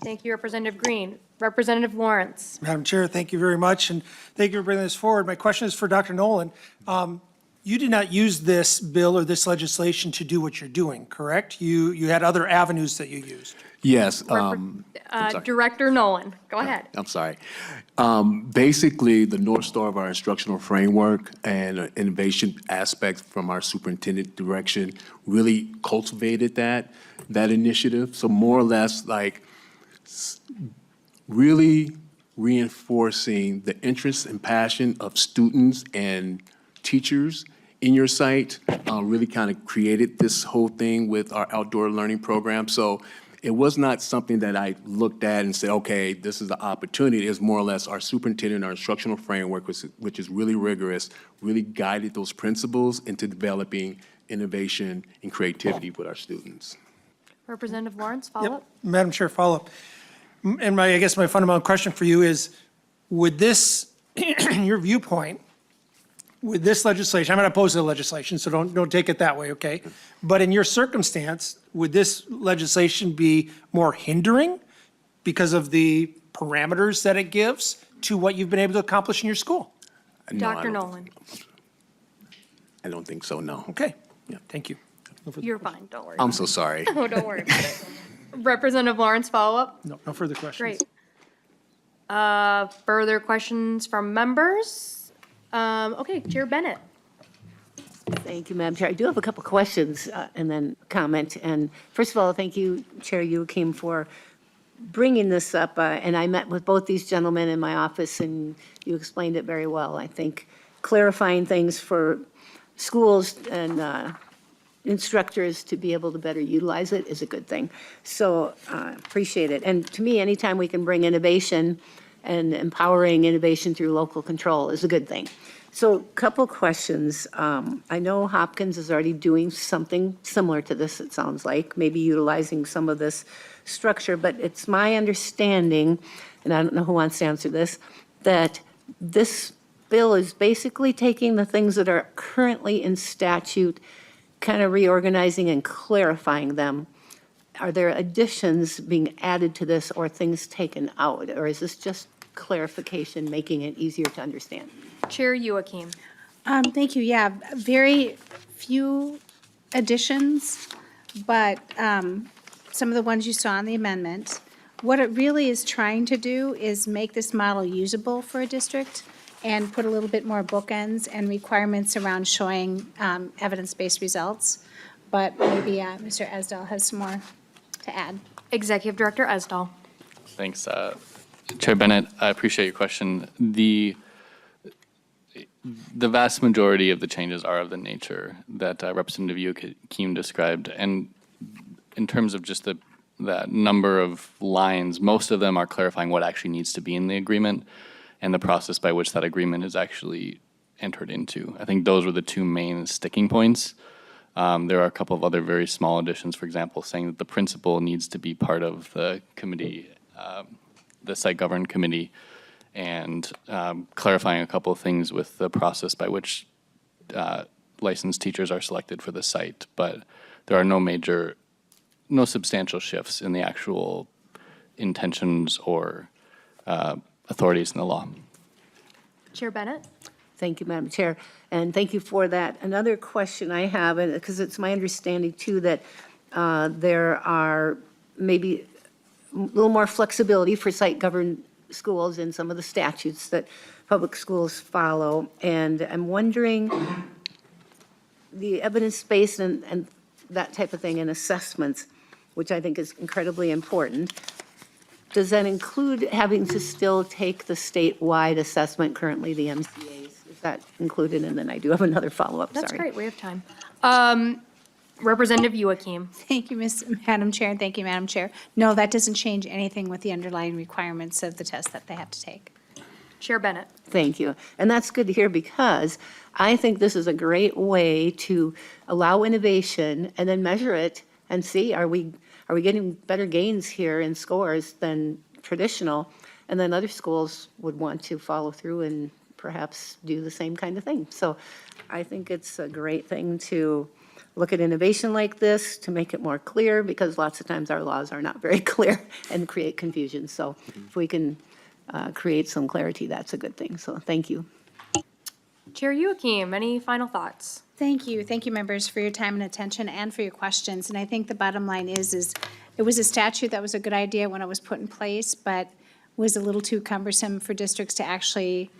Thank you, Representative Green. Representative Lawrence. Madam Chair, thank you very much, and thank you for bringing this forward. My question is for Dr. Nolan. You did not use this bill or this legislation to do what you're doing, correct? You had other avenues that you used. Yes. Director Nolan, go ahead. I'm sorry. Basically, the Northstar of our instructional framework and innovation aspect from our superintendent direction really cultivated that initiative. So more or less like really reinforcing the interest and passion of students and teachers in your site, really kind of created this whole thing with our outdoor learning program. So it was not something that I looked at and said, okay, this is the opportunity. It's more or less our superintendent, our instructional framework, which is really rigorous, really guided those principles into developing innovation and creativity with our students. Representative Lawrence, follow up. Madam Chair, follow up. And I guess my fundamental question for you is, would this, in your viewpoint, with this legislation, I'm not opposed to the legislation, so don't take it that way, okay? But in your circumstance, would this legislation be more hindering because of the parameters that it gives to what you've been able to accomplish in your school? No, Dr. Nolan. I don't think so, no. Okay, yeah, thank you. You're fine, don't worry. I'm so sorry. Oh, don't worry about it. Representative Lawrence, follow up. No further questions. Great. Further questions from members? Okay, Chair Bennett. Thank you, Madam Chair. I do have a couple questions and then comment. And first of all, thank you, Chair Youakim, for bringing this up. And I met with both these gentlemen in my office, and you explained it very well. I think clarifying things for schools and instructors to be able to better utilize it is a good thing. So appreciate it. And to me, anytime we can bring innovation and empowering innovation through local control is a good thing. So couple questions. I know Hopkins is already doing something similar to this, it sounds like, maybe utilizing some of this structure, but it's my understanding, and I don't know who wants to answer this, that this bill is basically taking the things that are currently in statute, kind of reorganizing and clarifying them. Are there additions being added to this or things taken out? Or is this just clarification, making it easier to understand? Chair Youakim. Thank you. Yeah, very few additions, but some of the ones you saw in the amendment. What it really is trying to do is make this model usable for a district and put a little bit more bookends and requirements around showing evidence-based results. But maybe Mr. Esdahl has some more to add. Executive Director Esdahl. Thanks, Chair Bennett. I appreciate your question. The vast majority of the changes are of the nature that Representative Youakim described. And in terms of just that number of lines, most of them are clarifying what actually needs to be in the agreement and the process by which that agreement is actually entered into. I think those were the two main sticking points. There are a couple of other very small additions, for example, saying that the principal needs to be part of the committee, the site governed committee, and clarifying a couple of things with the process by which licensed teachers are selected for the site. But there are no substantial shifts in the actual intentions or authorities in the law. Chair Bennett. Thank you, Madam Chair, and thank you for that. Another question I have, and because it's my understanding too that there are maybe a little more flexibility for site-governed schools in some of the statutes that public schools follow, and I'm wondering the evidence-based and that type of thing and assessments, which I think is incredibly important. Does that include having to still take the statewide assessment, currently the MCAs? Is that included? And then I do have another follow-up, sorry. That's great, we have time. Representative Youakim. Thank you, Madam Chair, and thank you, Madam Chair. No, that doesn't change anything with the underlying requirements of the test that they have to take. Chair Bennett. Thank you. And that's good to hear because I think this is a great way to allow innovation and then measure it and see, are we getting better gains here in scores than traditional? And then other schools would want to follow through and perhaps do the same kind of thing. So I think it's a great thing to look at innovation like this to make it more clear, because lots of times our laws are not very clear and create confusion. So if we can create some clarity, that's a good thing. So thank you. Chair Youakim, any final thoughts? Thank you. Thank you, members, for your time and attention and for your questions. And I think the bottom line is it was a statute that was a good idea when it was put in place, but was a little too cumbersome for districts to actually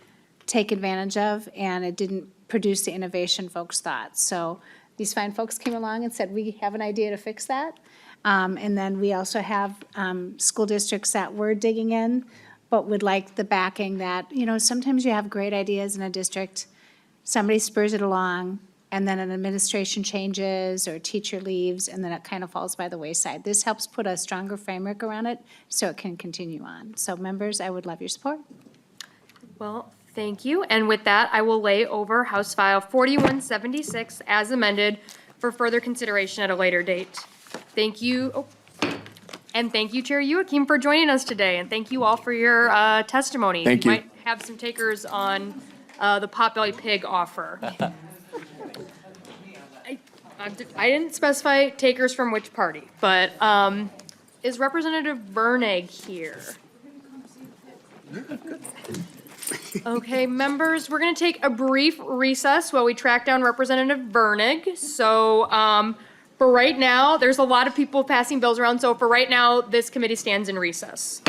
take advantage of, and it didn't produce the innovation folks thought. So these fine folks came along and said, we have an idea to fix that. And then we also have school districts that were digging in, but would like the backing that, sometimes you have great ideas in a district, somebody spurs it along, and then an administration changes or a teacher leaves, and then it kind of falls by the wayside. This helps put a stronger framework around it so it can continue on. So members, I would love your support. Well, thank you. And with that, I will lay over House File 4176 as amended for further consideration at a later date. Thank you. And thank you, Chair Youakim, for joining us today. And thank you all for your testimony. Thank you. We might have some takers on the Potbelly Pig offer. I didn't specify takers from which party, but is Representative Virnig here? Okay, members, we're going to take a brief recess while we track down Representative Virnig. So for right now, there's a lot of people passing bills around. So for right now, this committee stands in recess.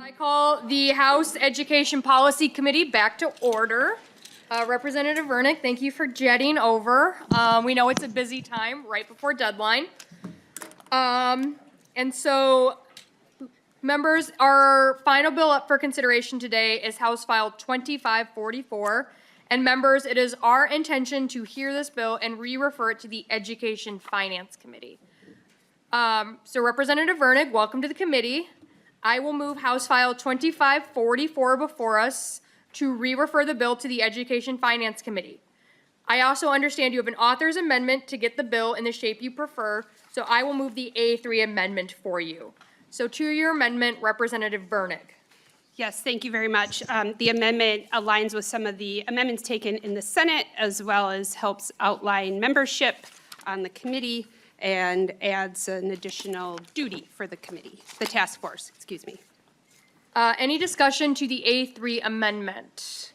I call the House Education Policy Committee back to order. Representative Virnig, thank you for jetting over. We know it's a busy time right before deadline. And so, members, our final bill up for consideration today is House File 2544. And members, it is our intention to hear this bill and re-refer it to the Education Finance Committee. So Representative Virnig, welcome to the committee. I will move House File 2544 before us to re-refer the bill to the Education Finance Committee. I also understand you have an author's amendment to get the bill in the shape you prefer, so I will move the A3 amendment for you. So to your amendment, Representative Virnig. Yes, thank you very much. The amendment aligns with some of the amendments taken in the Senate, as well as helps outline membership on the committee and adds an additional duty for the committee, the task force, excuse me. Any discussion to the A3 amendment?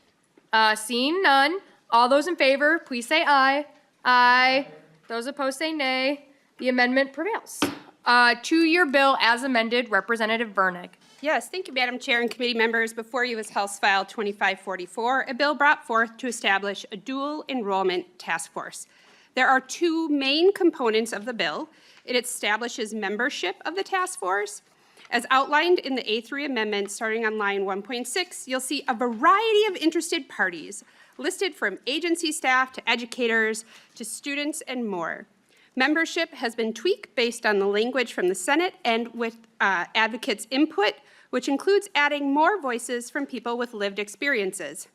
Seeing none, all those in favor, please say aye. Aye. Those opposed say nay. The amendment prevails. To your bill as amended, Representative Virnig. Yes, thank you, Madam Chair and committee members. Before you is House File 2544, a bill brought forth to establish a dual enrollment task force. There are two main components of the bill. It establishes membership of the task force. As outlined in the A3 amendment, starting on line 1.6, you'll see a variety of interested parties listed from agency staff to educators to students and more. Membership has been tweaked based on the language from the Senate and with advocates' input, which includes adding more voices from people with lived experiences.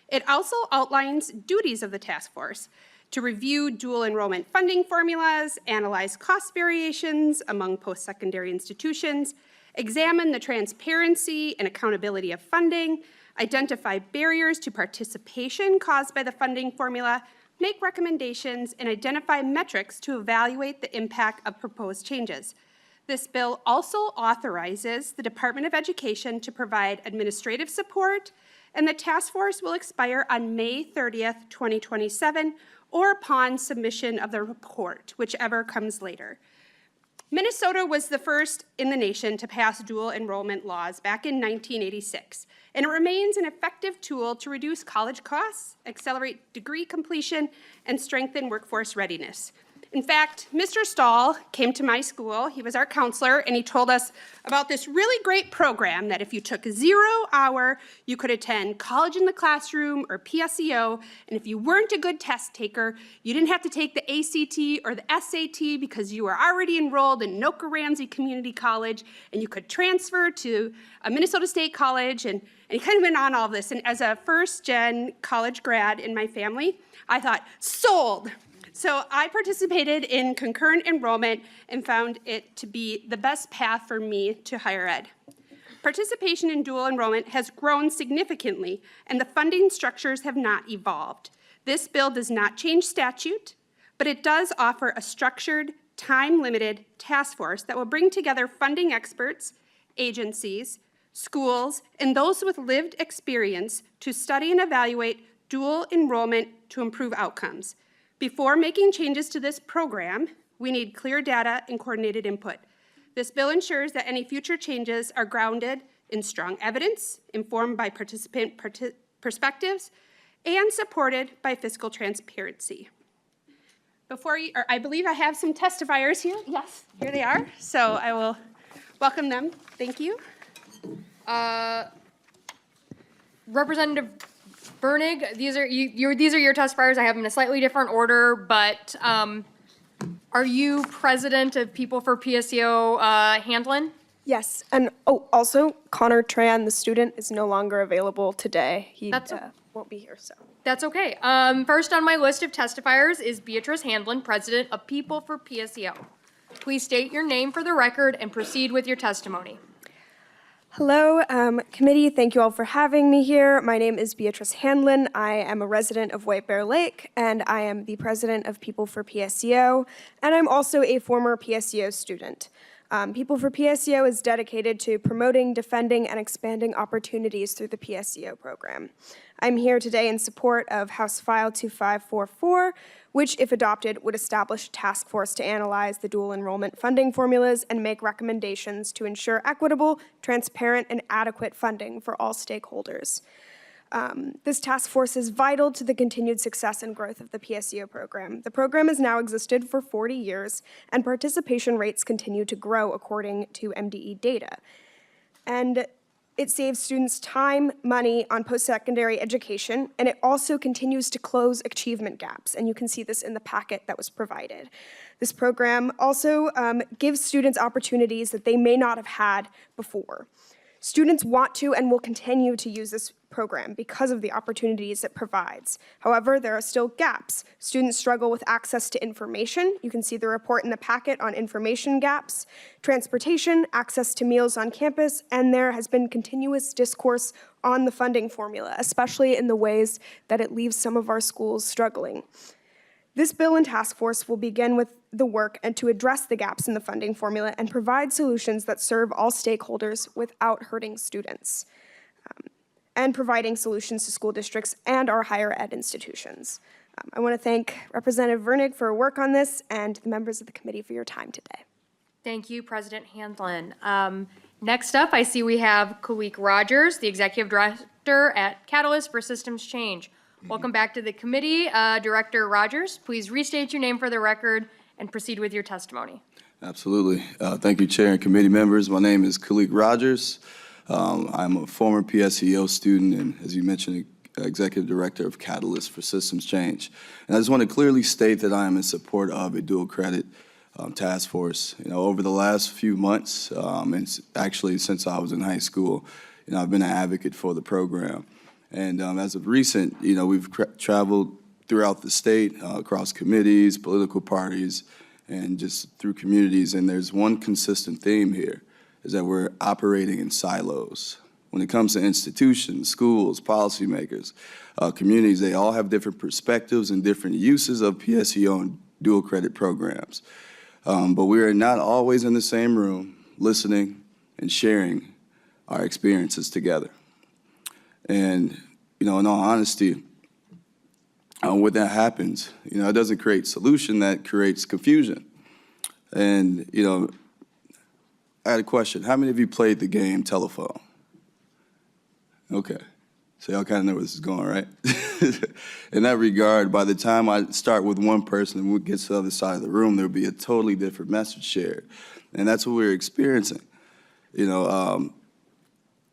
It also outlines duties of the task force to review dual enrollment funding formulas, analyze cost variations among post-secondary institutions, examine the transparency and accountability of funding, identify barriers to participation caused by the funding formula, make recommendations, and identify metrics to evaluate the impact of proposed changes. This bill also authorizes the Department of Education to provide administrative support, and the task force will expire on May 30th, 2027, or upon submission of the report, whichever comes later. Minnesota was the first in the nation to pass dual enrollment laws back in 1986, and it remains an effective tool to reduce college costs, accelerate degree completion, and strengthen workforce readiness. In fact, Mr. Stahl came to my school, he was our counselor, and he told us about this really great program that if you took 0 hour, you could attend college in the classroom or PSEO, and if you weren't a good test taker, you didn't have to take the ACT or the SAT because you were already enrolled in Noka Ramsey Community College, and you could transfer to a Minnesota State College, and he kind of went on all this. And as a first-gen college grad in my family, I thought, sold. So I participated in concurrent enrollment and found it to be the best path for me to higher ed. Participation in dual enrollment has grown significantly, and the funding structures have not evolved. This bill does not change statute, but it does offer a structured, time-limited task force that will bring together funding experts, agencies, schools, and those with lived experience to study and evaluate dual enrollment to improve outcomes. Before making changes to this program, we need clear data and coordinated input. This bill ensures that any future changes are grounded in strong evidence, informed by participant perspectives, and supported by fiscal transparency. I believe I have some testifiers here. Yes, here they are. So I will welcome them. Thank you. Representative Virnig, these are your testifiers. I have them in a slightly different order, but are you president of People for PSEO Handlin? Yes, and also Connor Tran, the student, is no longer available today. He won't be here, so. That's okay. First on my list of testifiers is Beatrice Handlin, president of People for PSEO. Please state your name for the record and proceed with your testimony. Hello, committee. Thank you all for having me here. My name is Beatrice Handlin. I am a resident of White Bear Lake, and I am the president of People for PSEO, and I'm also a former PSEO student. People for PSEO is dedicated to promoting, defending, and expanding opportunities through the PSEO program. I'm here today in support of House File 2544, which, if adopted, would establish a task force to analyze the dual enrollment funding formulas and make recommendations to ensure equitable, transparent, and adequate funding for all stakeholders. This task force is vital to the continued success and growth of the PSEO program. The program has now existed for 40 years, and participation rates continue to grow according to MDE data. And it saves students time, money on post-secondary education, and it also continues to close achievement gaps, and you can see this in the packet that was provided. This program also gives students opportunities that they may not have had before. Students want to and will continue to use this program because of the opportunities it provides. However, there are still gaps. Students struggle with access to information. You can see the report in the packet on information gaps, transportation, access to meals on campus, and there has been continuous discourse on the funding formula, especially in the ways that it leaves some of our schools struggling. This bill and task force will begin with the work and to address the gaps in the funding formula and provide solutions that serve all stakeholders without hurting students, and providing solutions to school districts and our higher ed institutions. I want to thank Representative Virnig for her work on this and the members of the committee for your time today. Thank you, President Handlin. Next up, I see we have Kalik Rogers, the Executive Director at Catalyst for Systems Change. Welcome back to the committee. Director Rogers, please restate your name for the record and proceed with your testimony. Absolutely. Thank you, Chair and committee members. My name is Kalik Rogers. I'm a former PSEO student and, as you mentioned, Executive Director of Catalyst for Systems Change. And I just want to clearly state that I am in support of a dual credit task force. You know, over the last few months, and actually since I was in high school, you know, I've been an advocate for the program. And as of recent, you know, we've traveled throughout the state, across committees, political parties, and just through communities. And there's one consistent theme here, is that we're operating in silos. When it comes to institutions, schools, policymakers, communities, they all have different perspectives and different uses of PSEO and dual credit programs. But we are not always in the same room, listening and sharing our experiences together. And, you know, in all honesty, when that happens, you know, it doesn't create solution, that creates confusion. And, you know, I had a question. How many of you played the game telephone? Okay. So y'all kind of know where this is going, right? In that regard, by the time I start with one person and we get to the other side of the room, there'll be a totally different message shared. And that's what we're experiencing. You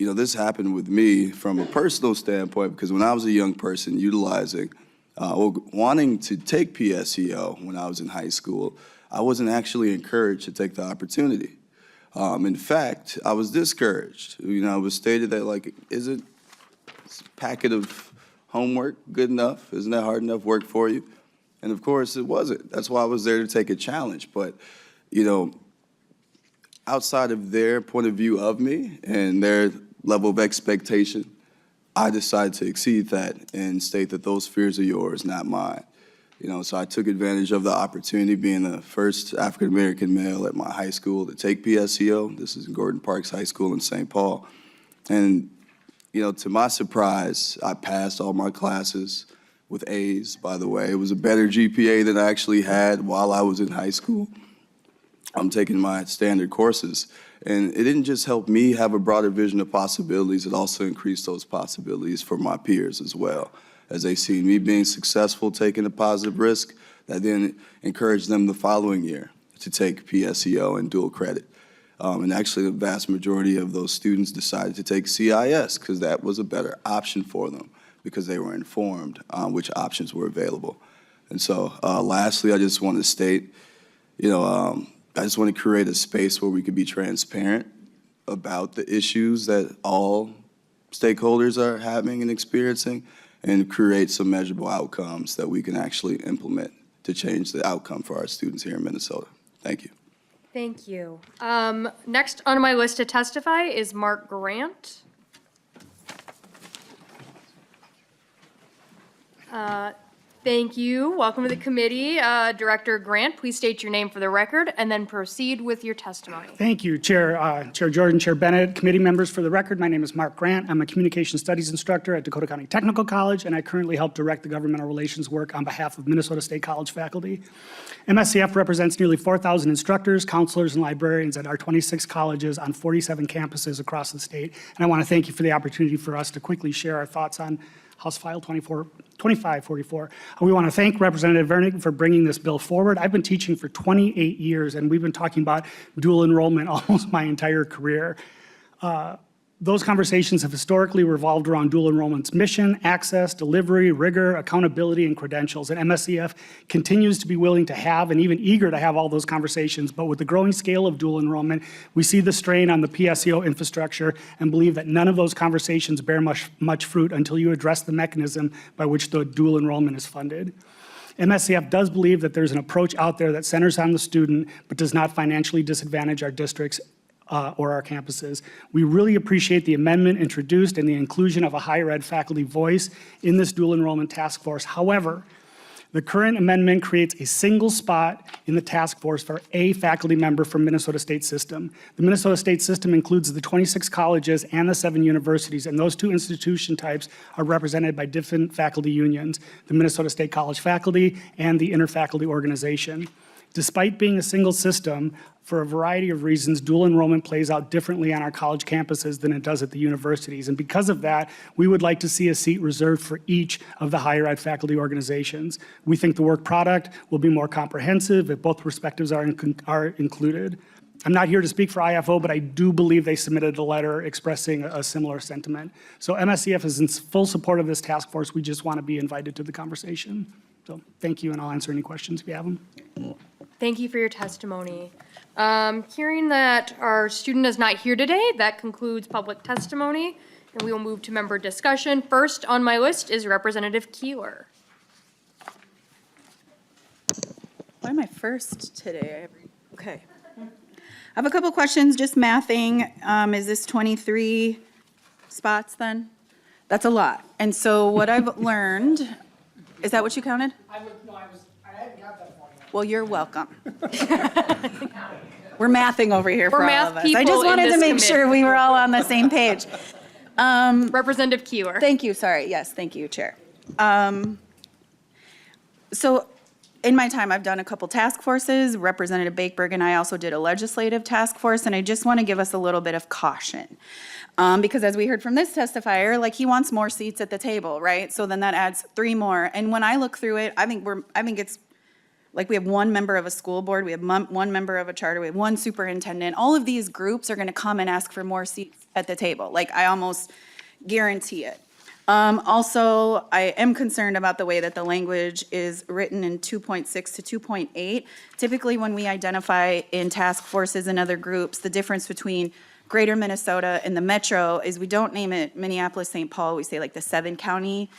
know, this happened with me from a personal standpoint because when I was a young person utilizing, wanting to take PSEO when I was in high school, I wasn't actually encouraged to take the opportunity. In fact, I was discouraged. You know, it was stated that, like, isn't this packet of homework good enough? Isn't that hard enough work for you? And of course, it wasn't. That's why I was there to take a challenge. But, you know, outside of their point of view of me and their level of expectation, I decided to exceed that and state that those fears are yours, not mine. You know, so I took advantage of the opportunity, being the first African-American male at my high school to take PSEO. This is Gordon Parks High School in St. Paul. And, you know, to my surprise, I passed all my classes with A's, by the way. It was a better GPA than I actually had while I was in high school. I'm taking my standard courses. And it didn't just help me have a broader vision of possibilities, it also increased those possibilities for my peers as well. As they see me being successful, taking a positive risk, that then encouraged them the following year to take PSEO and dual credit. And actually the vast majority of those students decided to take CIS because that was a better option for them because they were informed on which options were available. And so lastly, I just want to state, you know, I just want to create a space where we can be transparent about the issues that all stakeholders are having and experiencing, and create some measurable outcomes that we can actually implement to change the outcome for our students here in Minnesota. Thank you. Thank you. Next on my list to testify is Mark Grant. Thank you. Welcome to the committee. Director Grant, please state your name for the record and then proceed with your testimony. Thank you, Chair Jordan, Chair Bennett, committee members. For the record, my name is Mark Grant. I'm a communication studies instructor at Dakota County Technical College, and I currently help direct the governmental relations work on behalf of Minnesota State College faculty. MSCF represents nearly 4,000 instructors, counselors, and librarians at our 26 colleges on 47 campuses across the state. And I want to thank you for the opportunity for us to quickly share our thoughts on House File 2544. We want to thank Representative Virnig for bringing this bill forward. I've been teaching for 28 years, and we've been talking about dual enrollment almost my entire career. Those conversations have historically revolved around dual enrollment's mission, access, delivery, rigor, accountability, and credentials. And MSCF continues to be willing to have and even eager to have all those conversations. But with the growing scale of dual enrollment, we see the strain on the PSEO infrastructure and believe that none of those conversations bear much fruit until you address the mechanism by which the dual enrollment is funded. MSCF does believe that there's an approach out there that centers on the student but does not financially disadvantage our districts or our campuses. We really appreciate the amendment introduced and the inclusion of a higher ed faculty voice in this dual enrollment task force. However, the current amendment creates a single spot in the task force for a faculty member from Minnesota State System. The Minnesota State System includes the 26 colleges and the 7 universities, and those 2 institution types are represented by different faculty unions, the Minnesota State College Faculty and the Interfaculty Organization. Despite being a single system, for a variety of reasons, dual enrollment plays out differently on our college campuses than it does at the universities. And because of that, we would like to see a seat reserved for each of the higher ed faculty organizations. We think the work product will be more comprehensive if both perspectives are included. I'm not here to speak for IFO, but I do believe they submitted a letter expressing a similar sentiment. So MSCF is in full support of this task force. We just want to be invited to the conversation. So thank you, and I'll answer any questions if you have them. Thank you for your testimony. Hearing that our student is not here today, that concludes public testimony, and we will move to member discussion. First on my list is Representative Keeler. Why am I first today? Okay. I have a couple questions, just mathing. Is this 23 spots then? That's a lot. And so what I've learned, is that what you counted? I hadn't got that far yet. Well, you're welcome. We're mathing over here for We're all math of us. I people just in wanted to this make committee. sure we were all on the same page. Representative Keeler. Thank you, sorry. Yes, thank you, Chair. So in my time, I've done a couple task forces. Representative Bakeberg and I also did a legislative task force, and I just want to give us a little bit of caution. Because as we heard from this testifier, like he wants more seats at the table, right? So then that adds 3 more. And when I look through it, I think it's like we have 1 member of a school board, we have 1 member of a charter, we have 1 superintendent. All of these groups are going to come and ask for more seats at the table. Like I almost guarantee it. Also, I am concerned about the way that the language is written in 2.6 to 2.8. Typically, when we identify in task forces and other groups, the difference between Greater Minnesota and the metro is we don't name it Minneapolis, St. Paul. We say like the 7-county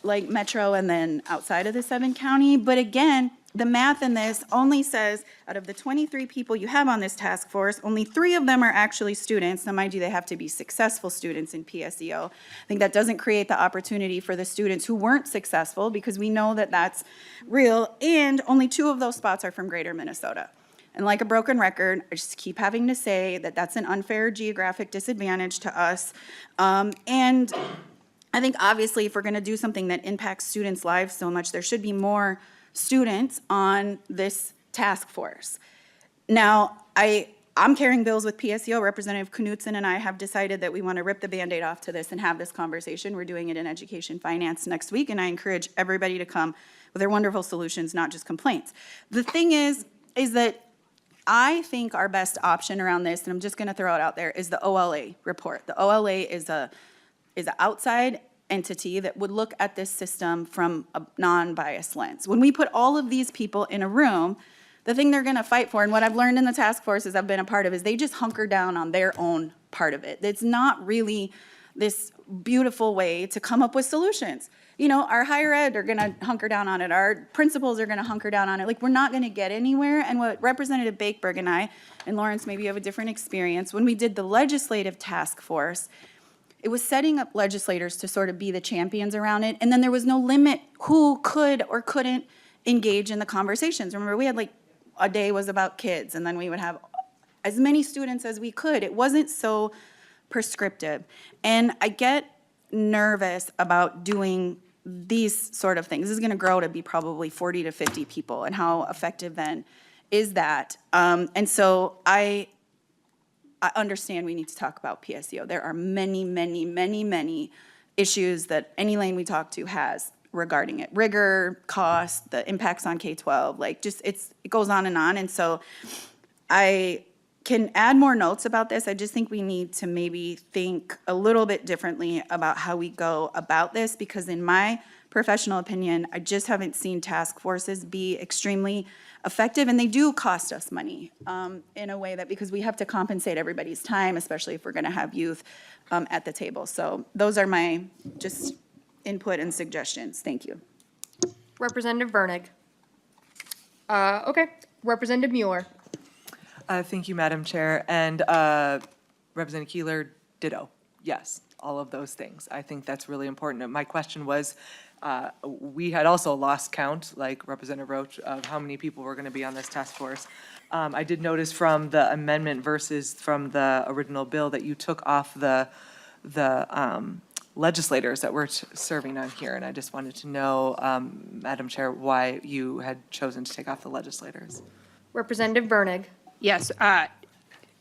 like metro and then outside of the 7-county. But again, the math in this only says out of the 23 people you have on this task force, only 3 of them are actually students. Now, mind you, they have to be successful students in PSEO. I think that doesn't create the opportunity for the students who weren't successful because we know that that's real. And only 2 of those spots are from Greater Minnesota. And like a broken record, I just keep having to say that that's an unfair geographic disadvantage to us. And I think obviously if we're going to do something that impacts students' lives so much, there should be more students on this task force. Now, I'm carrying bills with PSEO. Representative Knutson and I have decided that we want to rip the Band-Aid off to this and have this conversation. We're doing it in Education Finance next week, and I encourage everybody to come with their wonderful solutions, not just complaints. The thing is that I think our best option around this, and I'm just going to throw it out there, is the OLA report. The OLA is an outside entity that would look at this system from a non-biased lens. When we put all of these people in a room, the thing they're going to fight for, and what I've learned in the task forces I've been a part of, is they just hunker down on their own part of it. It's not really this beautiful way to come up with solutions. You know, our higher ed are going to hunker down on it. Our principals are going to hunker down on it. Like, we're not going to get anywhere. And what Representative Bakeberg and I, and Lawrence, maybe you have a different experience, when we did the legislative task force, It was setting up legislators to sort of be the champions around it, and then there was no limit who could or couldn't engage in the conversations. Remember, we had like, a day was about kids, and then we would have as many students as we could. It wasn't so prescriptive. And I get nervous about doing these sort of things. This is gonna grow to be probably 40 to 50 people, and how effective then is that? And so I understand we need to talk about PSEO. There are many, many, many, many issues that any lane we talk to has regarding it. Rigor, cost, the impacts on K-12, like just it goes on. And so I can add more notes about this. I just think we need to maybe think a little bit differently about how we go about this, because in my professional opinion, I just haven't seen task forces be extremely effective, and they do cost us money in a way that, because we have to compensate everybody's time, especially if we're gonna have youth at the table. So those are my just input and suggestions. Thank you. Representative Virnig. Okay, Representative Mueller. Thank you, Madam Chair. And Representative Keeler, ditto. Yes, all of those things. I think that's really important. My question was, we had also lost count, like Representative Roach, of how many people were going to be on this task force. I did notice from the amendment versus from the original bill that you took off the legislators that were serving on here, and I just wanted to know, Madam Chair, why you had chosen to take off the legislators. Representative Virnig. Yes,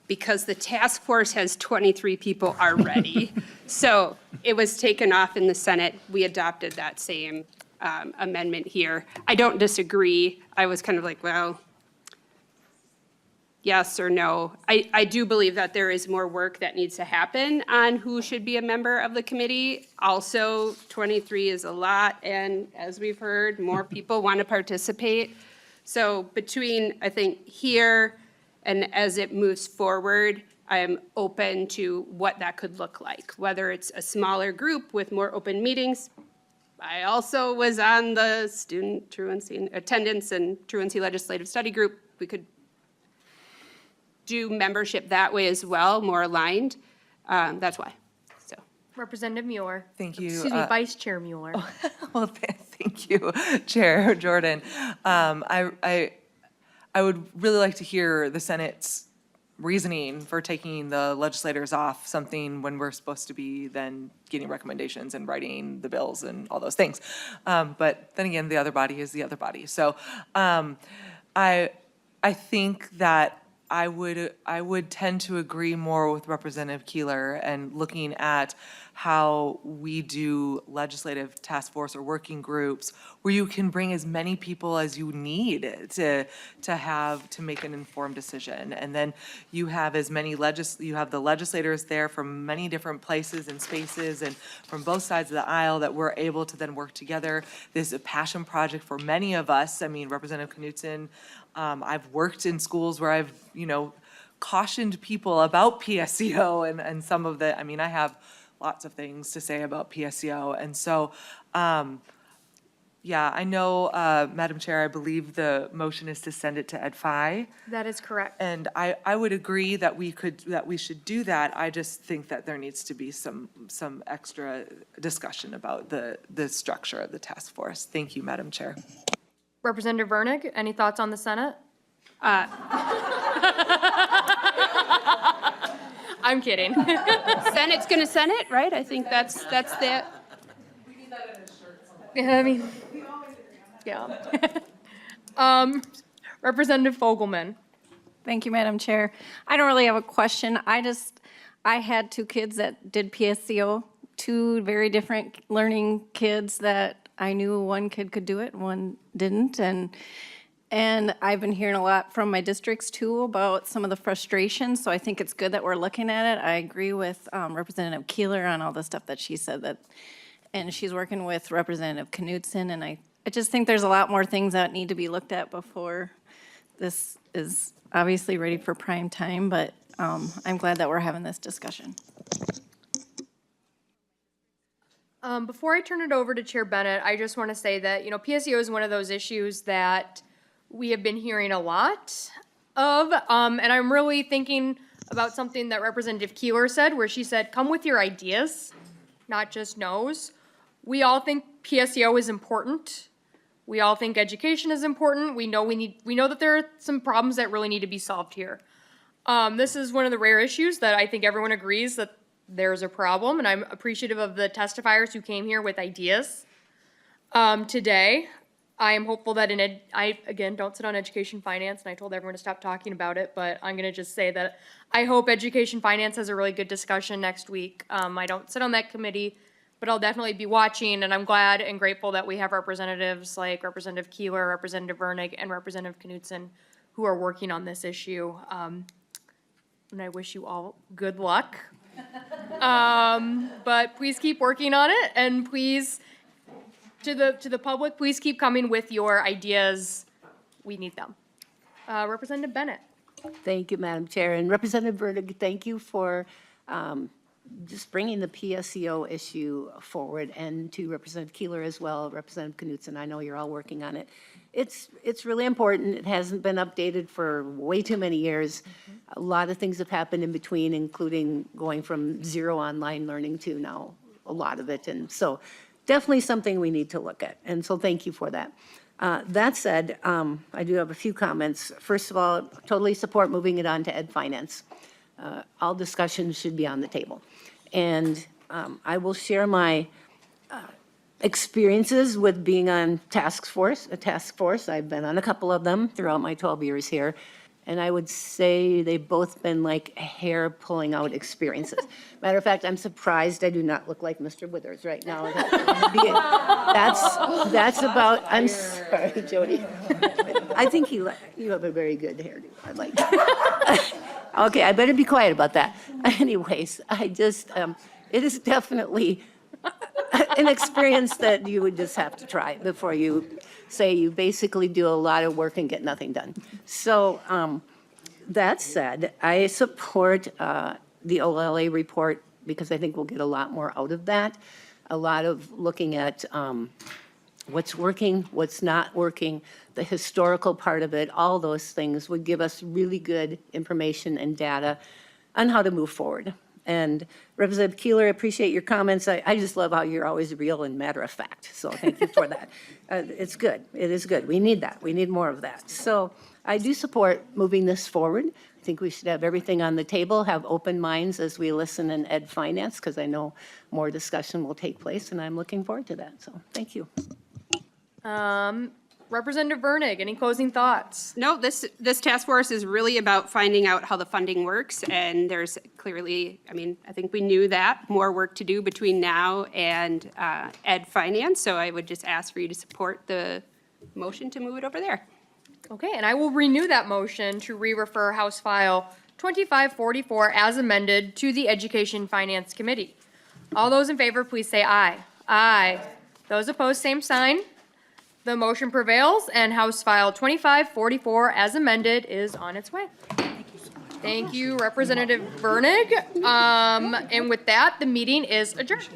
because the task force has 23 people already. So it was taken off in the Senate. We adopted that same amendment here. I don't disagree. I was kind of like, well, yes or no. I do believe that there is more work that needs to happen on who should be a member of the committee. Also, 23 is a lot, and as we've heard, more people want to participate. So between, I think, here and as it moves forward, I am open to what that could look like, whether it's a smaller group with more open meetings. I also was on the student truancy attendance and truancy legislative study group. We could do membership that way as well, more aligned. That's why. So, Representative Mueller. Thank you. Excuse me, Vice Chair Mueller. Well, thank you, Chair Jordan. I would really like to hear the Senate's reasoning for taking the legislators off something when we're supposed to be then getting recommendations and writing the bills and all those things. But then again, the other body is the other body. So I think that I would tend to agree more with Representative Keeler and looking at how we do legislative task force or working groups where you can bring as many people as you need to have to make an informed decision. And then you have as many you have the legislators there from many different places and spaces and from both sides of the aisle that we're able to then work together. This is a passion project for many of us. I mean, Representative Knutson, I've worked in schools where I've, cautioned people about PSEO and some of the, I have lots of things to say about PSEO. And so, yeah, I know, Madam Chair, I believe the motion is to send it to Ed.Fi. That is correct. And I would agree that we should do that. I just think that there needs to be some extra discussion about the structure of the task force. Thank you, Madam Chair. Representative Virnig, any thoughts on the Senate? I'm kidding. Senate's gonna Senate, right? I think that's the. Yeah, yeah. Representative Fogelman. Thank you, Madam Chair. I don't really have a question. I had two kids that did PSEO, two very different learning kids that I knew one kid could do it, one didn't. And I've been hearing a lot from my districts too about some of the frustration, so I think it's good that we're looking at it. I agree with Representative Keeler on all the stuff that she said, and she's working with Representative Knutson, and I just think there's a lot more things that need to be looked at before this is obviously ready for prime time, but I'm glad that we're having this discussion. Before I turn it over to Chair Bennett, I just want to say that, PSEO is one of those issues that we have been hearing a lot of, and I'm really thinking about something that Representative Keeler said, where she said, come with your ideas, not just no's. We all think PSEO is important. We all think education is important. We know that there are some problems that really need to be solved here. This is one of the rare issues that I think everyone agrees that there's a problem, and I'm appreciative of the testifiers who came here with ideas. Today, I am hopeful that I, again, don't sit on education finance, and I told everyone to stop talking about it, but I'm gonna just say that I hope education finance has a really good discussion next week. I don't sit on that committee, but I'll definitely be watching, and I'm glad and grateful that we have representatives like Representative Keeler, Representative Virnig, and Representative Knudsen who are working on this issue. And I wish you all good luck. But please keep working on it, and please, to the public, please keep coming with your ideas. We need them. Representative Bennett. Thank you, Madam Chair. And Representative Virnig, thank you for just bringing the PSEO issue forward, and to Representative Keeler as well, Representative Knudsen. I know you're all working on it. It's really important. It hasn't been updated for way too many years. A lot of things have happened in between, including going from zero online learning to now a lot of it. And so definitely something we need to look at. And so thank you for that. That said, I do have a few comments. First of all, totally support moving it on to Ed Finance. All discussions should be on the table. And I will share my experiences with being on a task force. I've been on a couple of them throughout my 12 years here. And I would say they've both been like hair pulling out experiences. Matter of fact, I'm surprised I do not look like Mr. Withers right now. That's about, I'm sorry, Jody. I think you have a very good hairdo. I like that. Okay, I better be quiet about that. Anyways, it is definitely an experience that you would just have to try before you say you basically do a lot of work and get nothing done. So that said, I support the OLA report because I think we'll get a lot more out of that. A lot of looking at what's working, what's not working, the historical part of it, all those things would give us really good information and data on how to move forward. And Representative Keeler, I appreciate your comments. I just love how you're always real and matter of fact. So thank you for that. It's good. It is good. We need that. We need more of that. So I do support moving this forward. I think we should have everything on the table, have open minds as we listen in Ed Finance, because I know more discussion will take place, and I'm looking forward to that. So thank you. Representative Virnig, any closing thoughts? No, this task force is really about finding out how the funding works, and there's clearly, I think we knew that, more work to do between now and Ed Finance, so I would just ask for you to support the motion to move it over there. Okay, and I will renew that motion to re-refer House File 2544 as amended to the Education Finance Committee. All those in favor, please say aye. Aye. Those opposed, same sign. The motion prevails, and House File 2544 as amended is on its way. Thank you, Representative Virnig. And with that, the meeting is adjourned.